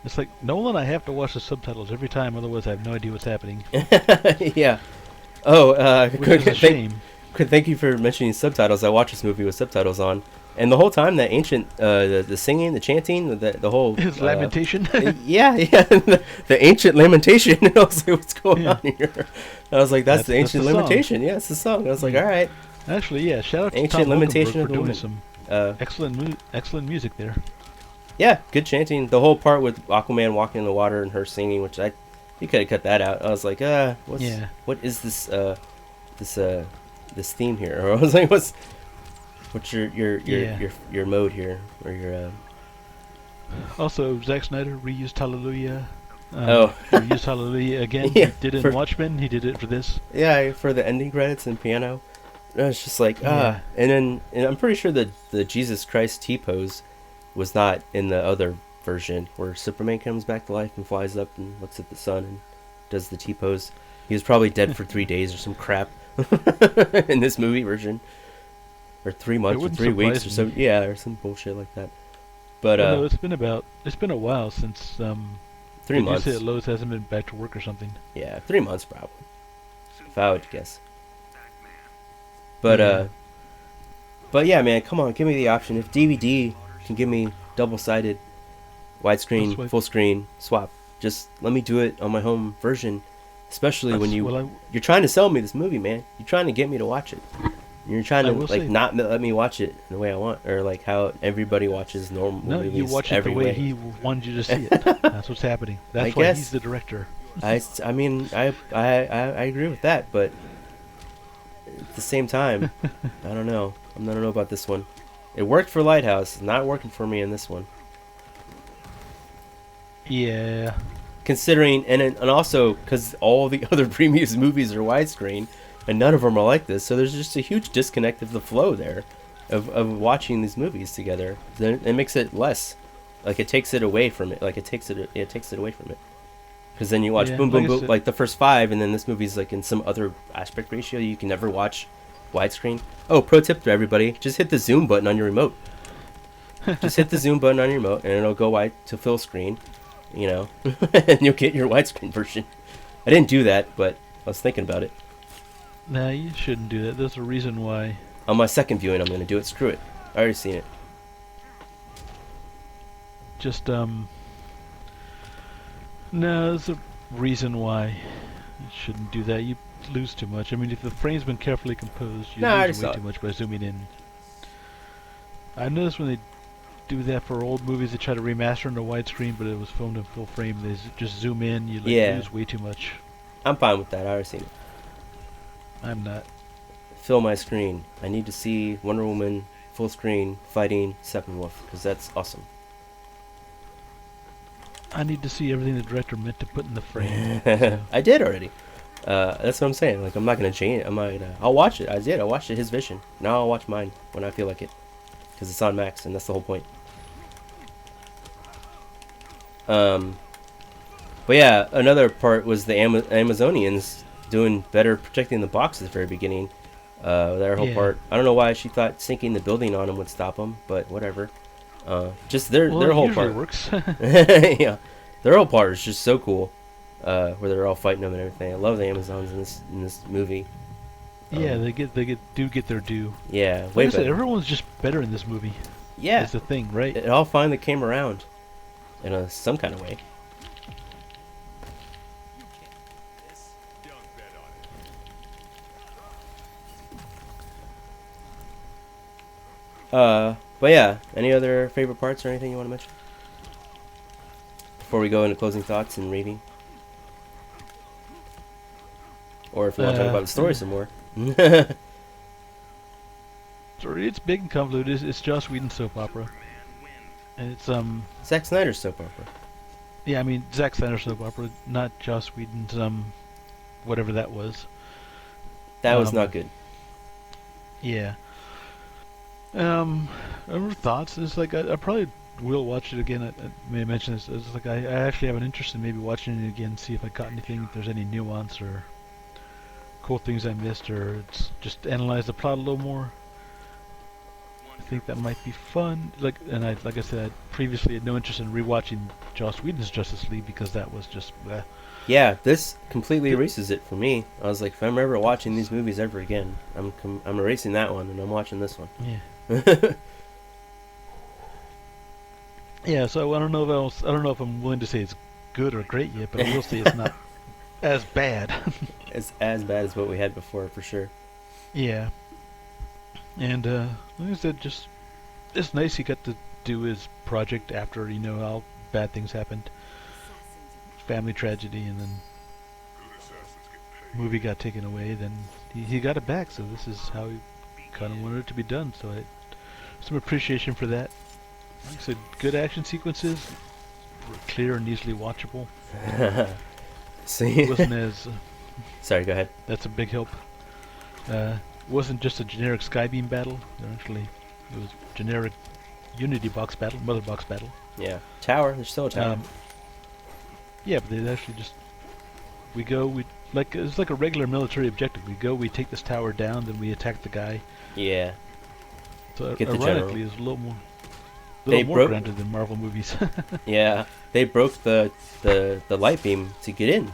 It's like Nolan. I have to watch the subtitles every time, otherwise I have no idea what's happening. Yeah. Oh, Which is a shame. thank you for mentioning subtitles. I watched this movie with subtitles on, and the whole time that ancient, the singing, the chanting, the whole His lamentation. yeah, the ancient lamentation. I was like, what's going Yeah. on here? I was like, that's the That's ancient the song. lamentation. Yeah, it's the song. I was like, Yeah. all right. Actually, yeah. Shout out to Ancient Tom Lamentation Holkenborg of for the doing Woman. some Uh, excellent music there. yeah, good chanting. The whole part with Aquaman walking in the water and her singing, which you could have cut that out. I was like, what is this this theme here? Or I was like, what's your mode here, or your Also, Zack Snyder reused Hallelujah. Oh. Reused Hallelujah again. Yeah, He did it for- in Watchmen. He did it for this. yeah, for the ending credits and piano. It's just like Yeah. and I'm pretty sure that the Jesus Christ T pose was not in the other version where Superman comes back to life and flies up and looks at the sun and does the T pose. He was probably dead for 3 days or some crap in this movie version, or 3 months or wouldn't 3 weeks or surprise so. me. Yeah, or some bullshit like that. But Well, no, it's been a while since 3 months. You say that Lowe's hasn't been back to work or something. Yeah, 3 months probably, if I would guess. But Yeah. but yeah, man, come on, give me the option. If DVD can give me double-sided, widescreen, Full full screen swap, just let me do it on my home version. Especially when Well, you're trying to sell me this movie, man. You're trying to get me to watch it. You're trying I to will like say- not let me watch it the way I want, or like how everybody watches normal no, movies. you watch it every the way way. he wanted you to see it. That's what's happening. That's why guess. he's the director. I mean, I agree with that, but At the same time, I don't know. I don't know about this one. It worked for Lighthouse. It's not working for me in this one. Yeah. Considering, and also because all the other previous movies are widescreen, and none of them are like this, so there's just a huge disconnect of the flow there, of watching these movies together. Then it makes it less, like it takes it away from it. Like it takes it away from it. Because then you watch Yeah, boom, like boom, I boom, said- like the first five, and then this movie's like in some other aspect ratio you can never watch widescreen. Oh, pro tip to everybody: just hit the zoom button on your remote. Just hit the zoom button on your remote, and it'll go wide to full screen. You know, and you'll get your widescreen version. I didn't do that, but I was thinking about it. Nah, you shouldn't do that. There's a reason why. On my second viewing, I'm gonna do it. Screw it. I already seen it. Just No, there's a reason why you shouldn't do that. You lose too much. I mean, if the frame's been carefully composed, you No, I already lose way saw too it. much by zooming in. I noticed when they do that for old movies, they try to remaster into widescreen, but it was filmed in full frame. They just zoom in, you Yeah. lose way too much. I'm fine with that. I already seen it. I'm not. Fill my screen. I need to see Wonder Woman full screen fighting Steppenwolf because that's awesome. I need to see everything the director meant to put in the frame. So. I did already. That's what I'm saying. Like I'm not gonna change it. I'm not gonna. I'll watch it. I did. I watched it. His vision. Now I'll watch mine when I feel like it, because it's on Max, and that's the whole point. But yeah, another part was the Amazonians doing better protecting the box at the very beginning. Their whole Yeah. part. I don't know why she thought sinking the building on them would stop them, but whatever. Just their Well, it whole usually part. works. Yeah, their whole part is just so cool. Where they're all fighting them and everything. I love the Amazons in this movie. Yeah, they get their due. Yeah, Like way I said, better. everyone's just better in this movie. Yeah, That's the thing, right? it all finally came around in some kind of way. But yeah, any other favorite parts or anything you want to mention before we go into closing thoughts and rating? Or if you want to talk about the story some more. Sorry, it's big and convoluted. It's Joss Whedon's soap opera, and it's Zack Snyder's soap opera. yeah, I mean Zack Snyder's soap opera, not Joss Whedon's whatever that was. That was not good. Yeah. Other thoughts? It's like I probably will watch it again. I may have mentioned this. It's like I actually have an interest in maybe watching it again, see if I got anything, if there's any nuance or cool things I missed, or it's just analyze the plot a little more. I think that might be fun. Like I said, I previously had no interest in rewatching Joss Whedon's Justice League because that was just bleh. Yeah, this completely erases it for me. I was like, if I'm ever watching these movies ever again, I'm erasing that one and I'm watching this one. Yeah. Yeah, so I don't know if I'm willing to say it's good or great yet, but I will say it's not as bad. It's as bad as what we had before, for sure. Yeah. And like I said, just it's nice he got to do his project after all bad things happened, family tragedy, and then movie got taken away. Then he got it back. So this is how he kind of wanted it to be done. So I some appreciation for that. Like I said, good action sequences, were clear and easily watchable. See? It wasn't as Sorry, go ahead. that's a big help. Wasn't just a generic skybeam battle. It was generic Unity box battle, mother box battle. Yeah. Tower. There's still a tower. Yeah, but they actually just it's like a regular military objective. We take this tower down, then we attack the guy. Yeah. So Get the general. ironically, it's a little They more broke- grounded than Marvel movies. Yeah. They broke the light beam to get in.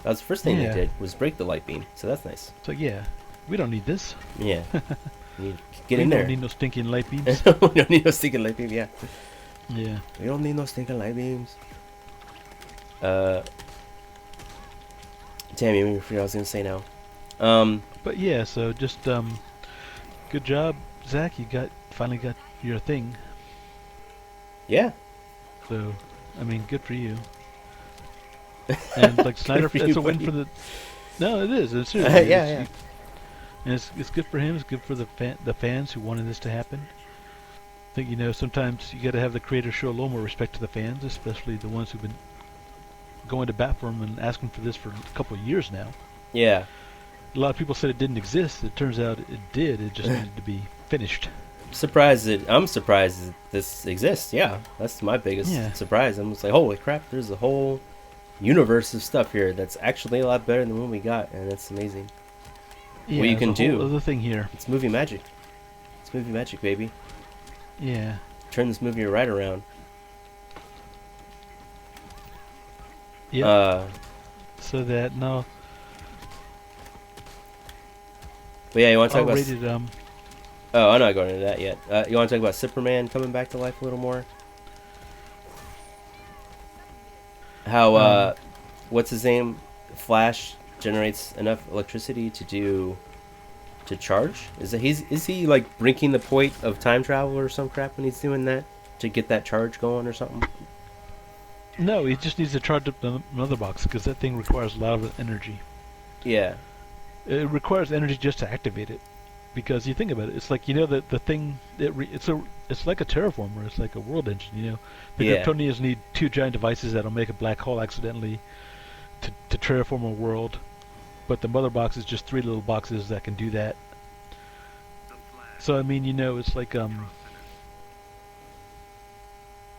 That was the first thing Yeah. they did, was break the light beam. So that's nice. So yeah, we don't need this. Yeah. You get we in there. don't need no stinking light beams. We don't need no stinking light beam, yeah. Yeah. We don't need no stinking light beams. Damn, you made me forget what I was gonna say now. But yeah, so just good job, Zach. You finally got your thing. Yeah. So, I mean, good for you. And like Snyder, for it's you, a win buddy. for the. No, it is. It's seriously. Yeah, yeah. And it's good for him. It's good for the fans who wanted this to happen. I think sometimes you got to have the creator show a little more respect to the fans, especially the ones who've been going to bat for him and asking for this for a couple of years now. Yeah. A lot of people said it didn't exist. It turns out it did. It just needed to be finished. I'm surprised that this exists. Yeah, that's my biggest surprise. I'm just like, holy crap! There's a whole universe of stuff here that's actually a lot better than what we got, and it's amazing. Yeah, what you can do. Other thing here. It's movie magic. It's movie magic, baby. Yeah. Turn this movie right around. Yeah. So that no. But yeah, you want to talk about? Rated, Oh, I'm not going into that yet. You want to talk about Superman coming back to life a little more? How what's his name? Flash generates enough electricity to charge? Is he like breaking the point of time travel or some crap when he's doing that to get that charge going or something? No, he just needs to charge up the mother box because that thing requires a lot of energy. Yeah. It requires energy just to activate it, because you think about it, it's like the thing it's like a terraformer. It's like a world engine. The Kryptonians need two giant devices that'll make a black hole accidentally to terraform a world, but the mother box is just three little boxes that can do that. So I mean, it's like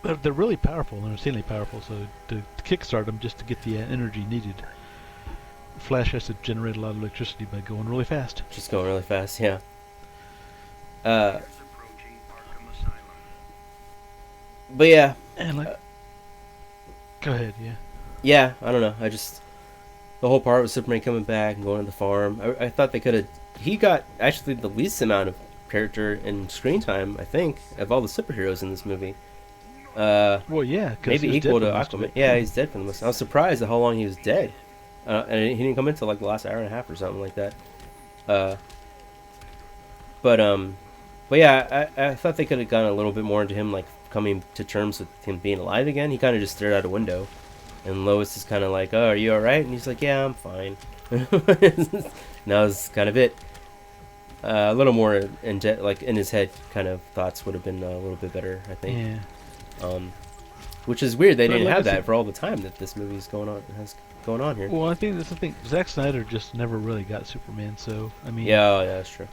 they're really powerful. They're insanely powerful. So to kickstart them, just to get the energy needed, Flash has to generate a lot of electricity by going really fast. Just going really fast, yeah. But yeah. And go ahead, yeah. Yeah, I don't know. The whole part with Superman coming back and going to the farm. I thought they could have. He got actually the least amount of character and screen time, I think, of all the superheroes in this movie. Well, yeah, maybe equal to Aquaman. Yeah, he's dead for the most. I was surprised at how long he was dead. And he didn't come into like the last hour and a half or something like that. But yeah, I thought they could have gone a little bit more into him like coming to terms with him being alive again. He kind of just stared out a window, and Lois is kind of like, "Oh, are you all right?" And he's like, "Yeah, I'm fine." And that was kind of it. A little more like in his head, kind of thoughts would have been a little bit better, I think. Yeah. Which is weird. They didn't have that for all the time that this movie's going on here. Well, I think that's the thing. Zack Snyder just never really got Superman, so I mean. Yeah, that's true.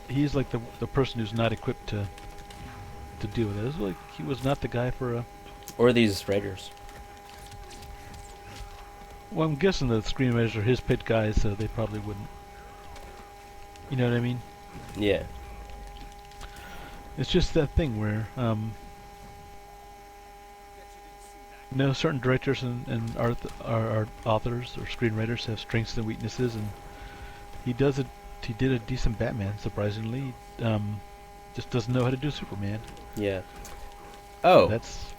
He's like the person who's not equipped to deal with it. It's like he was not the guy for a. Or these writers. Well, I'm guessing the screenwriters are his pit guys, so they probably wouldn't. You know what I mean? Yeah. It's just that thing where certain directors and art authors or screenwriters have strengths and weaknesses, and he did a decent Batman, surprisingly. Just doesn't know how to do Superman. Yeah. Oh. That's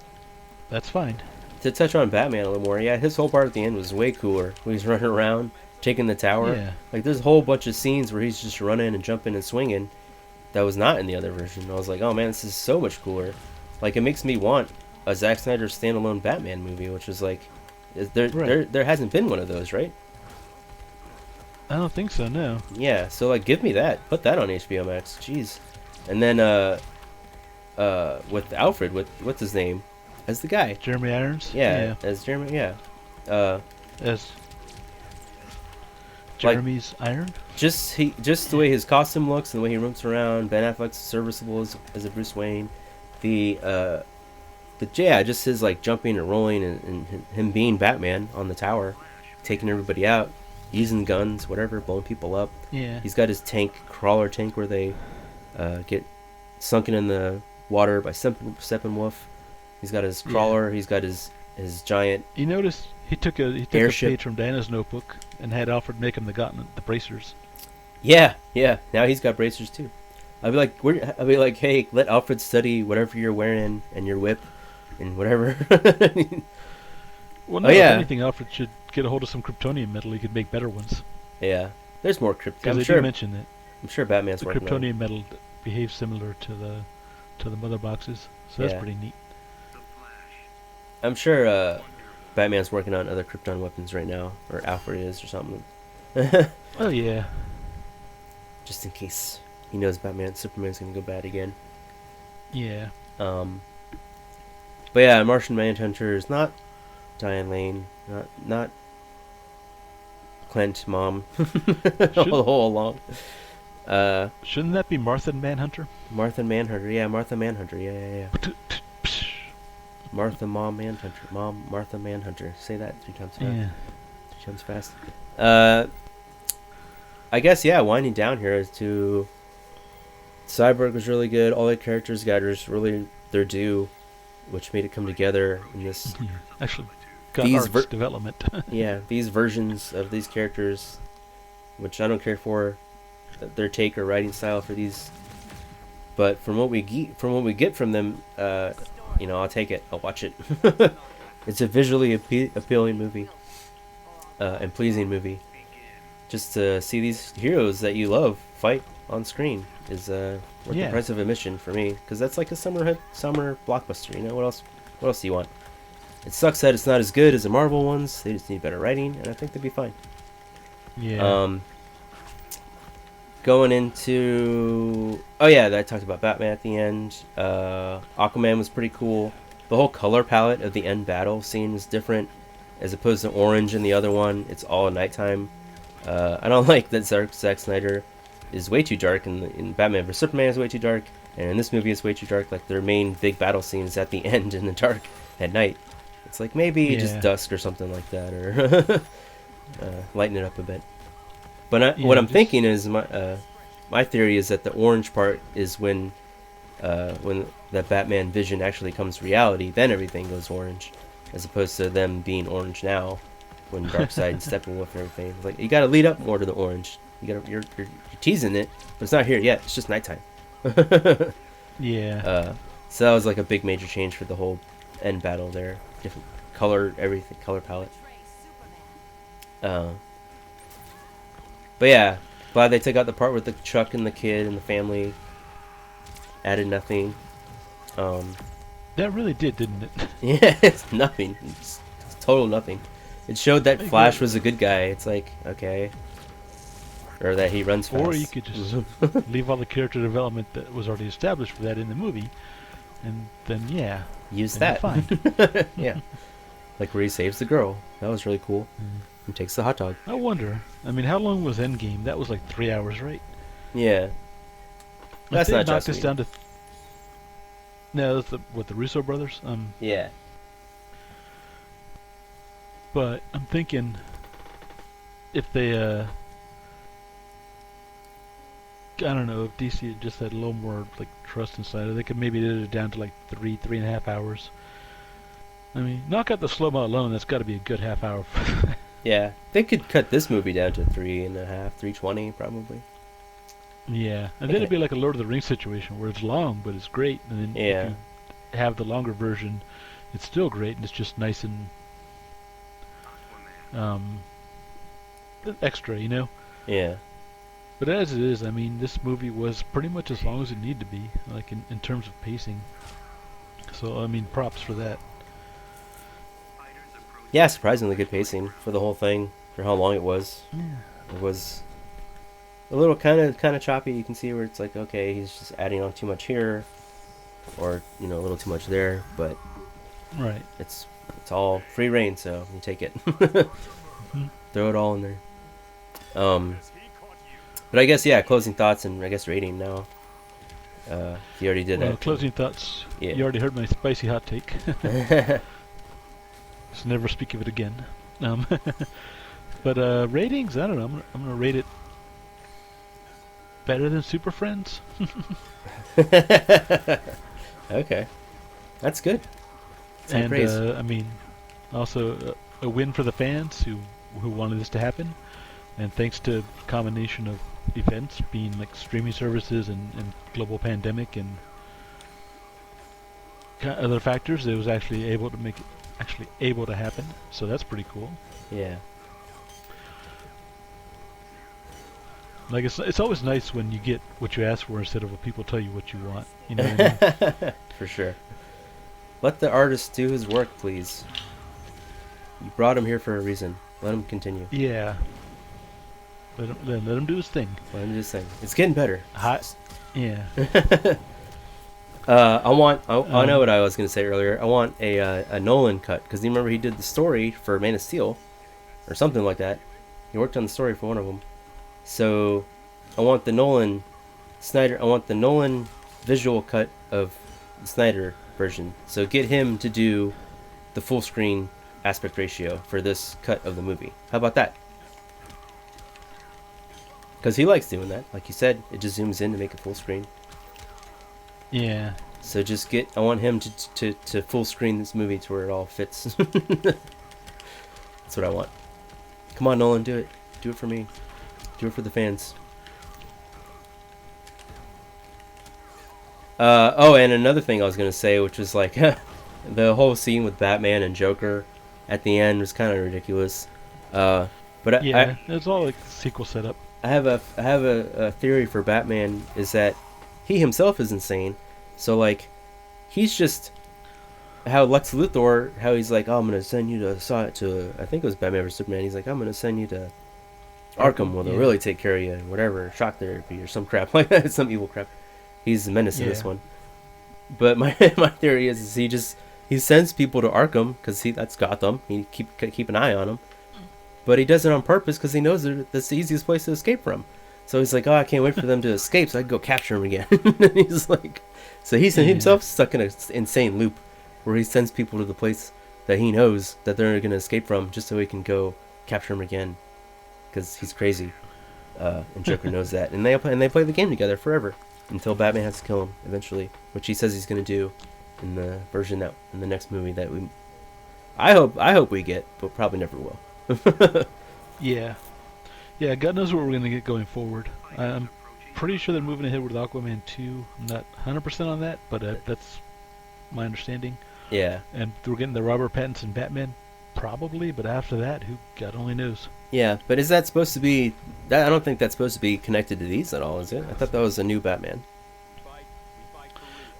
fine. To touch on Batman a little more, yeah, his whole part at the end was way cooler. When he's running around, taking the tower. Yeah. Like, there's a whole bunch of scenes where he's just running and jumping and swinging that was not in the other version. I was like, oh man, this is so much cooler. Like, it makes me want a Zack Snyder standalone Batman movie, which is like, there hasn't been one of those, right? I don't think so, no. Yeah, so like, give me that. Put that on HBO Max. Jeez. And then with Alfred, what's his name? As the guy. Jeremy Irons? Yeah. As Jeremy, yeah. As Jeremy's Iron? Just the way his costume looks and the way he roams around. Ben Affleck's serviceable as a Bruce Wayne. Just his like jumping and rolling and him being Batman on the tower, taking everybody out, using guns, whatever, blowing people up. Yeah. He's got his crawler tank where they get sunken in the water by Steppenwolf. He's got his crawler. Yeah. He's got his giant. You notice he took a page from Diana's notebook and had Alfred make him the bracers. Yeah. Now he's got bracers too. I'd be like, hey, let Alfred study whatever you're wearing and your whip and whatever. Well, no, if anything, Alfred should get a hold of some Kryptonian metal. He could make better ones. Yeah, there's more Kryptonian. Because they do mention that. I'm sure Batman's working on it. The Kryptonian metal behaves similar to the mother boxes, so that's pretty neat. I'm sure Batman's working on other Krypton weapons right now, or Alfred is, or something. Oh yeah. just in case he knows Superman's gonna go bad again. Yeah. But yeah, Martian Manhunter is not Diane Lane, not Clint mom all along. Shouldn't that be Martha Manhunter? Martha Manhunter, yeah, Martha Manhunter, yeah. Martha Mom Manhunter, Martha Manhunter. Say that 3 times fast. Yeah. 3 times fast. I guess yeah, winding down here is to Cyborg was really good. All the characters got really their due, which made it come together in this. Yeah. Actually, got arcs development. Yeah, these versions of these characters, which I don't care for their take or writing style for these, but from what we get from them, I'll take it. I'll watch it. It's a visually appealing movie, and pleasing movie. Just to see these heroes that you love fight on screen is worth the price of admission for me, because that's like a summer blockbuster. You know, what else do you want? It sucks that it's not as good as the Marvel ones. They just need better writing, and I think they'd be fine. Yeah. Going into I talked about Batman at the end. Aquaman was pretty cool. The whole color palette of the end battle scene was different, as opposed to orange in the other one. It's all nighttime. I don't like that Zack Snyder is way too dark, in Batman vs Superman is way too dark, and in this movie it's way too dark. Like their main big battle scene is at the end in the dark at night. It's like maybe just dusk or something like that, or lighten it up a bit. But what I'm thinking is my theory is that the orange part is when that Batman vision actually comes reality. Then everything goes orange, as opposed to them being orange now, when Darkseid and Steppenwolf and everything. It's like you got to lead up more to the orange. You're teasing it, but it's not here yet. It's just nighttime. Yeah. So that was like a big major change for the whole end battle there. Different color, everything, color palette. But yeah, glad they took out the part with the Chuck and the kid and the family. Added nothing. That really didn't it? Yeah, it's nothing. It's total nothing. It showed that Flash was a good guy. It's like, okay. Or that he runs fast. Or you could just leave all the character development that was already established for that in the movie, and then use that. Fine. Yeah. Like where he saves the girl. That was really cool. And takes the hot dog. I wonder. I mean, how long was Endgame? That was like 3 hours, right? Yeah. That's not just this down to. No, that's the Russo brothers. Yeah. But I'm thinking, if they I don't know, if DC had just had a little more like trust inside it, they could maybe get it down to like 3.5 hours. I mean, knock out the slow-mo alone, that's got to be a good half hour. Yeah, they could cut this movie down to 3.5, 3:20 probably. Yeah, and then it'd be like a Lord of the Rings situation where it's long, but it's great, and then if you have the longer version, it's still great, and it's just nice and extra, you know? Yeah. But as it is, I mean, this movie was pretty much as long as it needed to be, like in terms of pacing. So, I mean, props for that. Yeah, surprisingly good pacing for the whole thing, for how long it was. Yeah. It was a little kind of choppy. You can see where it's like, okay, he's just adding on too much here, or a little too much there. But right, it's all free reign, so you take it. Throw it all in there. But I guess closing thoughts and I guess rating now. You already did that. Closing thoughts. Yeah. You already heard my spicy hot take. So never speak of it again. But ratings, I don't know. I'm gonna rate it better than Super Friends. Okay, that's good. And I mean, also a win for the fans who wanted this to happen, and thanks to a combination of events being like streaming services and global pandemic and other factors, it was actually able to make it able to happen. So that's pretty cool. Yeah. Like it's always nice when you get what you ask for instead of what people tell you what you want. You know what I mean? For sure. Let the artist do his work, please. You brought him here for a reason. Let him continue. Yeah. Let him do his thing. I'm just saying, it's getting better. Hot. Yeah. I know what I was gonna say earlier. I want a Nolan cut, because you remember he did the story for Man of Steel, or something like that. He worked on the story for one of them. So, I want the Nolan visual cut of the Snyder version. So get him to do the full screen aspect ratio for this cut of the movie. How about that? Because he likes doing that. Like you said, it just zooms in to make it full screen. Yeah. So I want him to full screen this movie to where it all fits. That's what I want. Come on, Nolan, do it. Do it for me. Do it for the fans. And another thing I was going to say, which was like, the whole scene with Batman and Joker at the end was kind of ridiculous. But it's all like sequel setup. I have a theory for Batman, is that he himself is insane. So like, he's just how Lex Luthor, how he's like, oh, I'm gonna send you to I think it was Batman vs Superman. He's like, I'm gonna send you to Arkham, where they'll really take care of you, and whatever, shock therapy or some crap like that, some evil crap. He's the menace in this one. But my theory is he sends people to Arkham because that's Gotham. He keep an eye on them, but he does it on purpose because he knows that's the easiest place to escape from. So he's like, oh, I can't wait for them to escape so I can go capture them again. And he's like, so he's himself stuck in an insane loop where he sends people to the place that he knows that they're going to escape from just so he can go capture them again, because he's crazy. And Joker knows that, and they play the game together forever until Batman has to kill him eventually, which he says he's going to do in the version in the next movie that I hope we get, but probably never will. Yeah. God knows what we're going to get going forward. I'm pretty sure they're moving ahead with Aquaman 2. I'm not 100% on that, but that's my understanding. Yeah. And we're getting the Robert Pattinson Batman, probably, but after that, who God only knows. Yeah, but is that supposed to be... I don't think that's supposed to be connected to these at all, is it? I thought that was a new Batman.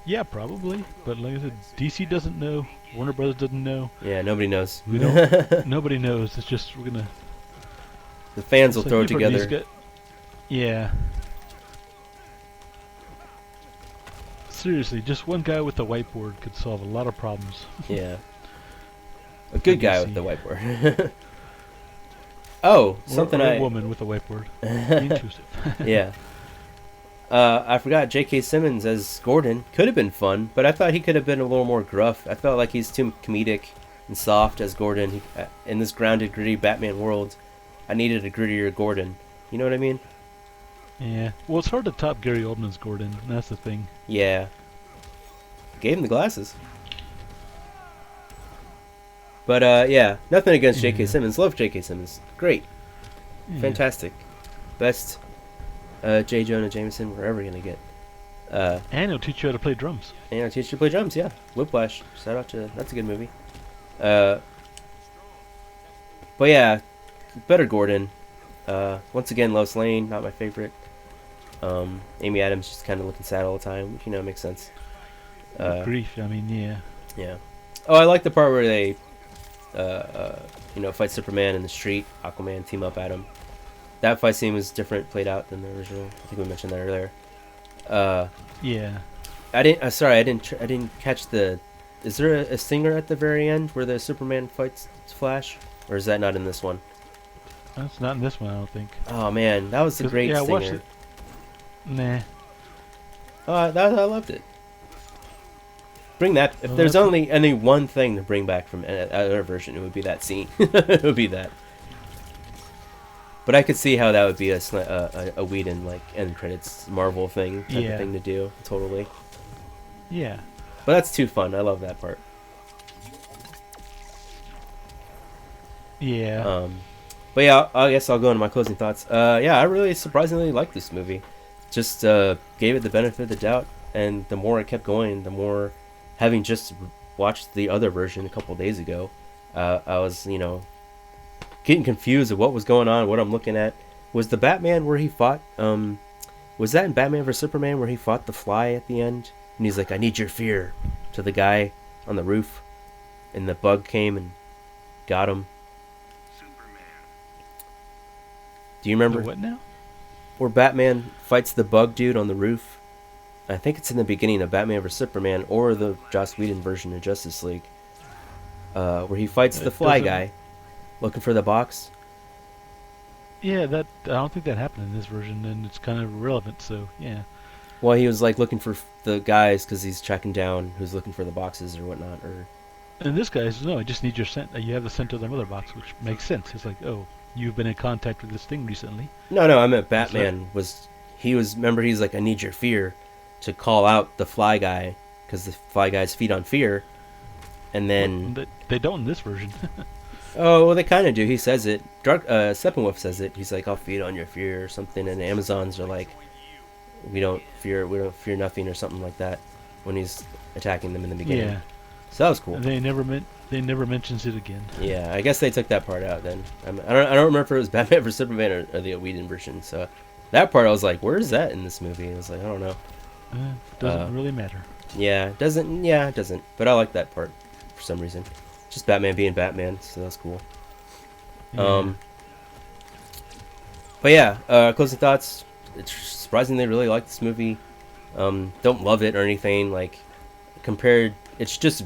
Yeah, probably. But like I said, DC doesn't know. Warner Brothers doesn't know. Yeah, nobody knows. We don't. Nobody knows. It's just we're gonna... The fans will throw it together. Yeah. Seriously, just one guy with a whiteboard could solve a lot of problems. Yeah. A good guy with the whiteboard. Oh, something or a woman with a whiteboard. Be intrusive. Yeah. I forgot J.K. Simmons as Gordon. Could have been fun, but I thought he could have been a little more gruff. I felt like he's too comedic and soft as Gordon. In this grounded, gritty Batman world, I needed a grittier Gordon. You know what I mean? Yeah. Well, it's hard to top Gary Oldman's Gordon. That's the thing. Yeah. Gave him the glasses. But, yeah. Nothing against J.K. Simmons. Love J.K. Simmons. Great. Yeah. Fantastic. Best J. Jonah Jameson we're ever going to get. And he'll teach you how to play drums. And he'll teach you to play drums, yeah. Whiplash. Shout out to... That's a good movie. But, yeah. Better Gordon. Once again, Lois Lane, not my favorite. Amy Adams just kind of looking sad all the time, which, makes sense. Grief, I mean, yeah. Yeah. Oh, I like the part where they, fight Superman in the street. Aquaman team up at him. That fight scene was different, played out than the original. I think we mentioned that earlier. Yeah. I didn't catch the. Is there a stinger at the very end where the Superman fights Flash, or is that not in this one? That's not in this one, I don't think. Oh man, that was a great stinger. Watched it. Nah. Oh, I loved it. Bring that. If there's only any one thing to bring back from another version, it would be that scene. It would be that. But I could see how that would be a Whedon like end credits Marvel thing type of thing to do. Totally. Yeah. But that's too fun. I love that part. Yeah. But yeah, I guess I'll go into my closing thoughts. Yeah, I really surprisingly liked this movie. Just gave it the benefit of the doubt, and the more it kept going, the more, having just watched the other version a couple days ago, I was, getting confused of what was going on, what I'm looking at. Was the Batman where he fought, was that in Batman vs Superman where he fought the Fly at the end? And he's like, I need your fear, to the guy on the roof, and the bug came and got him. Do you The remember what now? where Batman fights the bug dude on the roof? I think it's in the beginning of Batman vs Superman or the Joss Whedon version of Justice League, where he fights the It Fly doesn't. guy looking for the box. Yeah, that I don't think that happened in this version, and it's kind of irrelevant. So yeah. Well, he was like looking for the guys because he's tracking down who's looking for the boxes or whatnot. Or And this guy says, "No, I just need your scent. You have the scent of their mother box," which makes sense. It's like, oh, you've been in contact with this thing recently. no, I meant So, Batman was. He was. Remember, he's like, I need your fear to call out the Fly guy because the Fly guy's feed on fear, and what? then They don't in this version. oh well, they kind of do. He says it. Steppenwolf says it. He's like, I'll feed on your fear or something, and the Amazons are like, we don't fear nothing or something like that when he's attacking them in the beginning. Yeah, So that was cool. they never mentions it again. Yeah, I guess they took that part out then. I don't remember if it was Batman vs Superman or the Whedon version. So that part I was like, where is that in this movie? I was like, I don't know. Doesn't really matter. Yeah, it doesn't. Yeah, it doesn't. But I like that part for some reason. Just Batman being Batman, so that's cool. Yeah. But yeah, closing thoughts. It's surprisingly really like this movie. Don't love it or anything. Like compared, it's just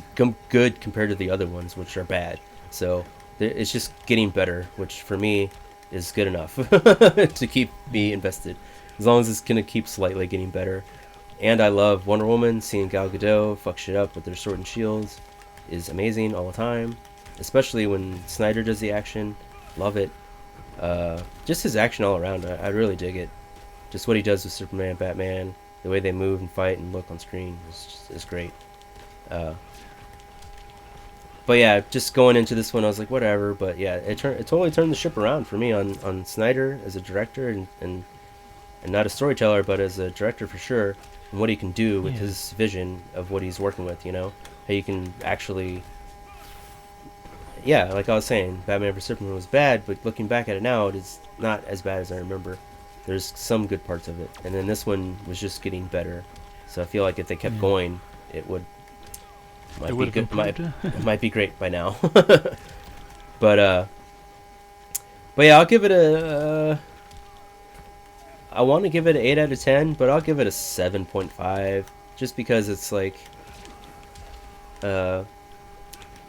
good compared to the other ones, which are bad. So it's just getting better, which for me is good enough to keep me invested. As long as it's gonna keep slightly getting better. And I love Wonder Woman. Seeing Gal Gadot fuck shit up with their sword and shields is amazing all the time. Especially when Snyder does the action. Love it. Just his action all around. I really dig it. Just what he does with Superman, Batman, the way they move and fight and look on screen is great. But yeah, just going into this one, I was like, whatever. But yeah, it totally turned the ship around for me on Snyder as a director and not a storyteller, but as a director for sure, and what he can do with his vision of what he's working with. You know, how you can actually, yeah, like I was saying, Batman vs Superman was bad, but looking back at it now, it is not as bad as I remember. There's some good parts of it, and then this one was just getting better. So I feel like if they kept going, it would might be good. It might be great by now. But yeah, I'll give it a. I want to give it an 8 out of 10, but I'll give it a 7.5, just because it's like,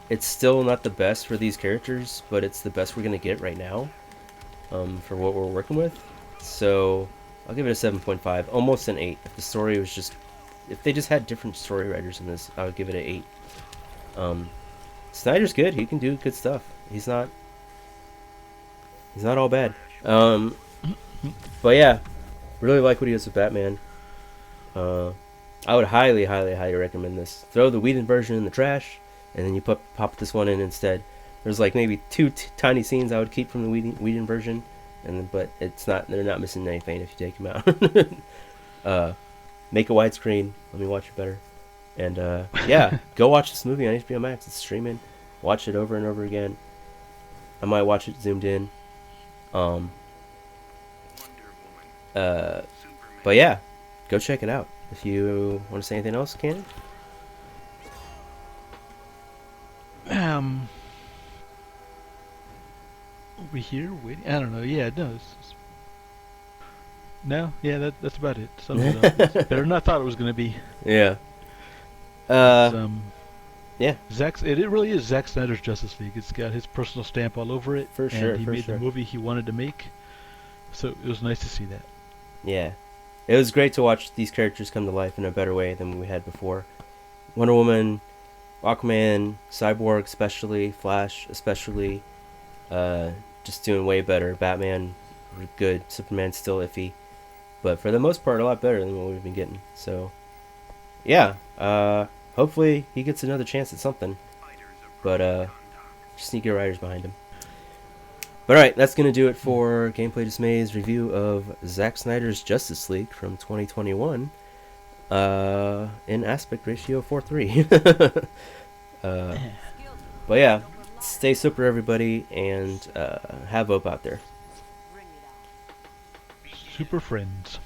it's still not the best for these characters, but it's the best we're gonna get right now, for what we're working with. So I'll give it a 7.5, almost an 8. If the story was just, if they just had different story writers in this, I would give it an 8. Snyder's good. He can do good stuff. He's not all bad. But yeah, really like what he does with Batman. I would highly recommend this. Throw the Whedon version in the trash, and then you pop this one in instead. There's like maybe two tiny scenes I would keep from the Whedon version, but it's not. They're not missing anything if you take them out. Make a widescreen. Let me watch it better. And yeah, go watch this movie on HBO Max. It's streaming. Watch it over and over again. I might watch it zoomed in. But yeah, go check it out. If you want to say anything else, Cannon? We here waiting. I don't know. Yeah, no. No, yeah, that's about it. It's better than I thought it was gonna be. Yeah. It's, yeah. It really is Zack Snyder's Justice League. It's got his personal stamp all over it. For sure. And he made the movie he wanted to make. So it was nice to see that. Yeah. It was great to watch these characters come to life in a better way than we had before. Wonder Woman, Aquaman, Cyborg especially, Flash especially, just doing way better. Batman, good. Superman still iffy. But for the most part, a lot better than what we've been getting. So, yeah. Hopefully he gets another chance at something. But just need to get writers behind him. But alright, that's going to do it for Gameplay Dismay's review of Zack Snyder's Justice League from 2021 in aspect ratio 4:3. But yeah, stay super everybody, and have hope out there. Super friends.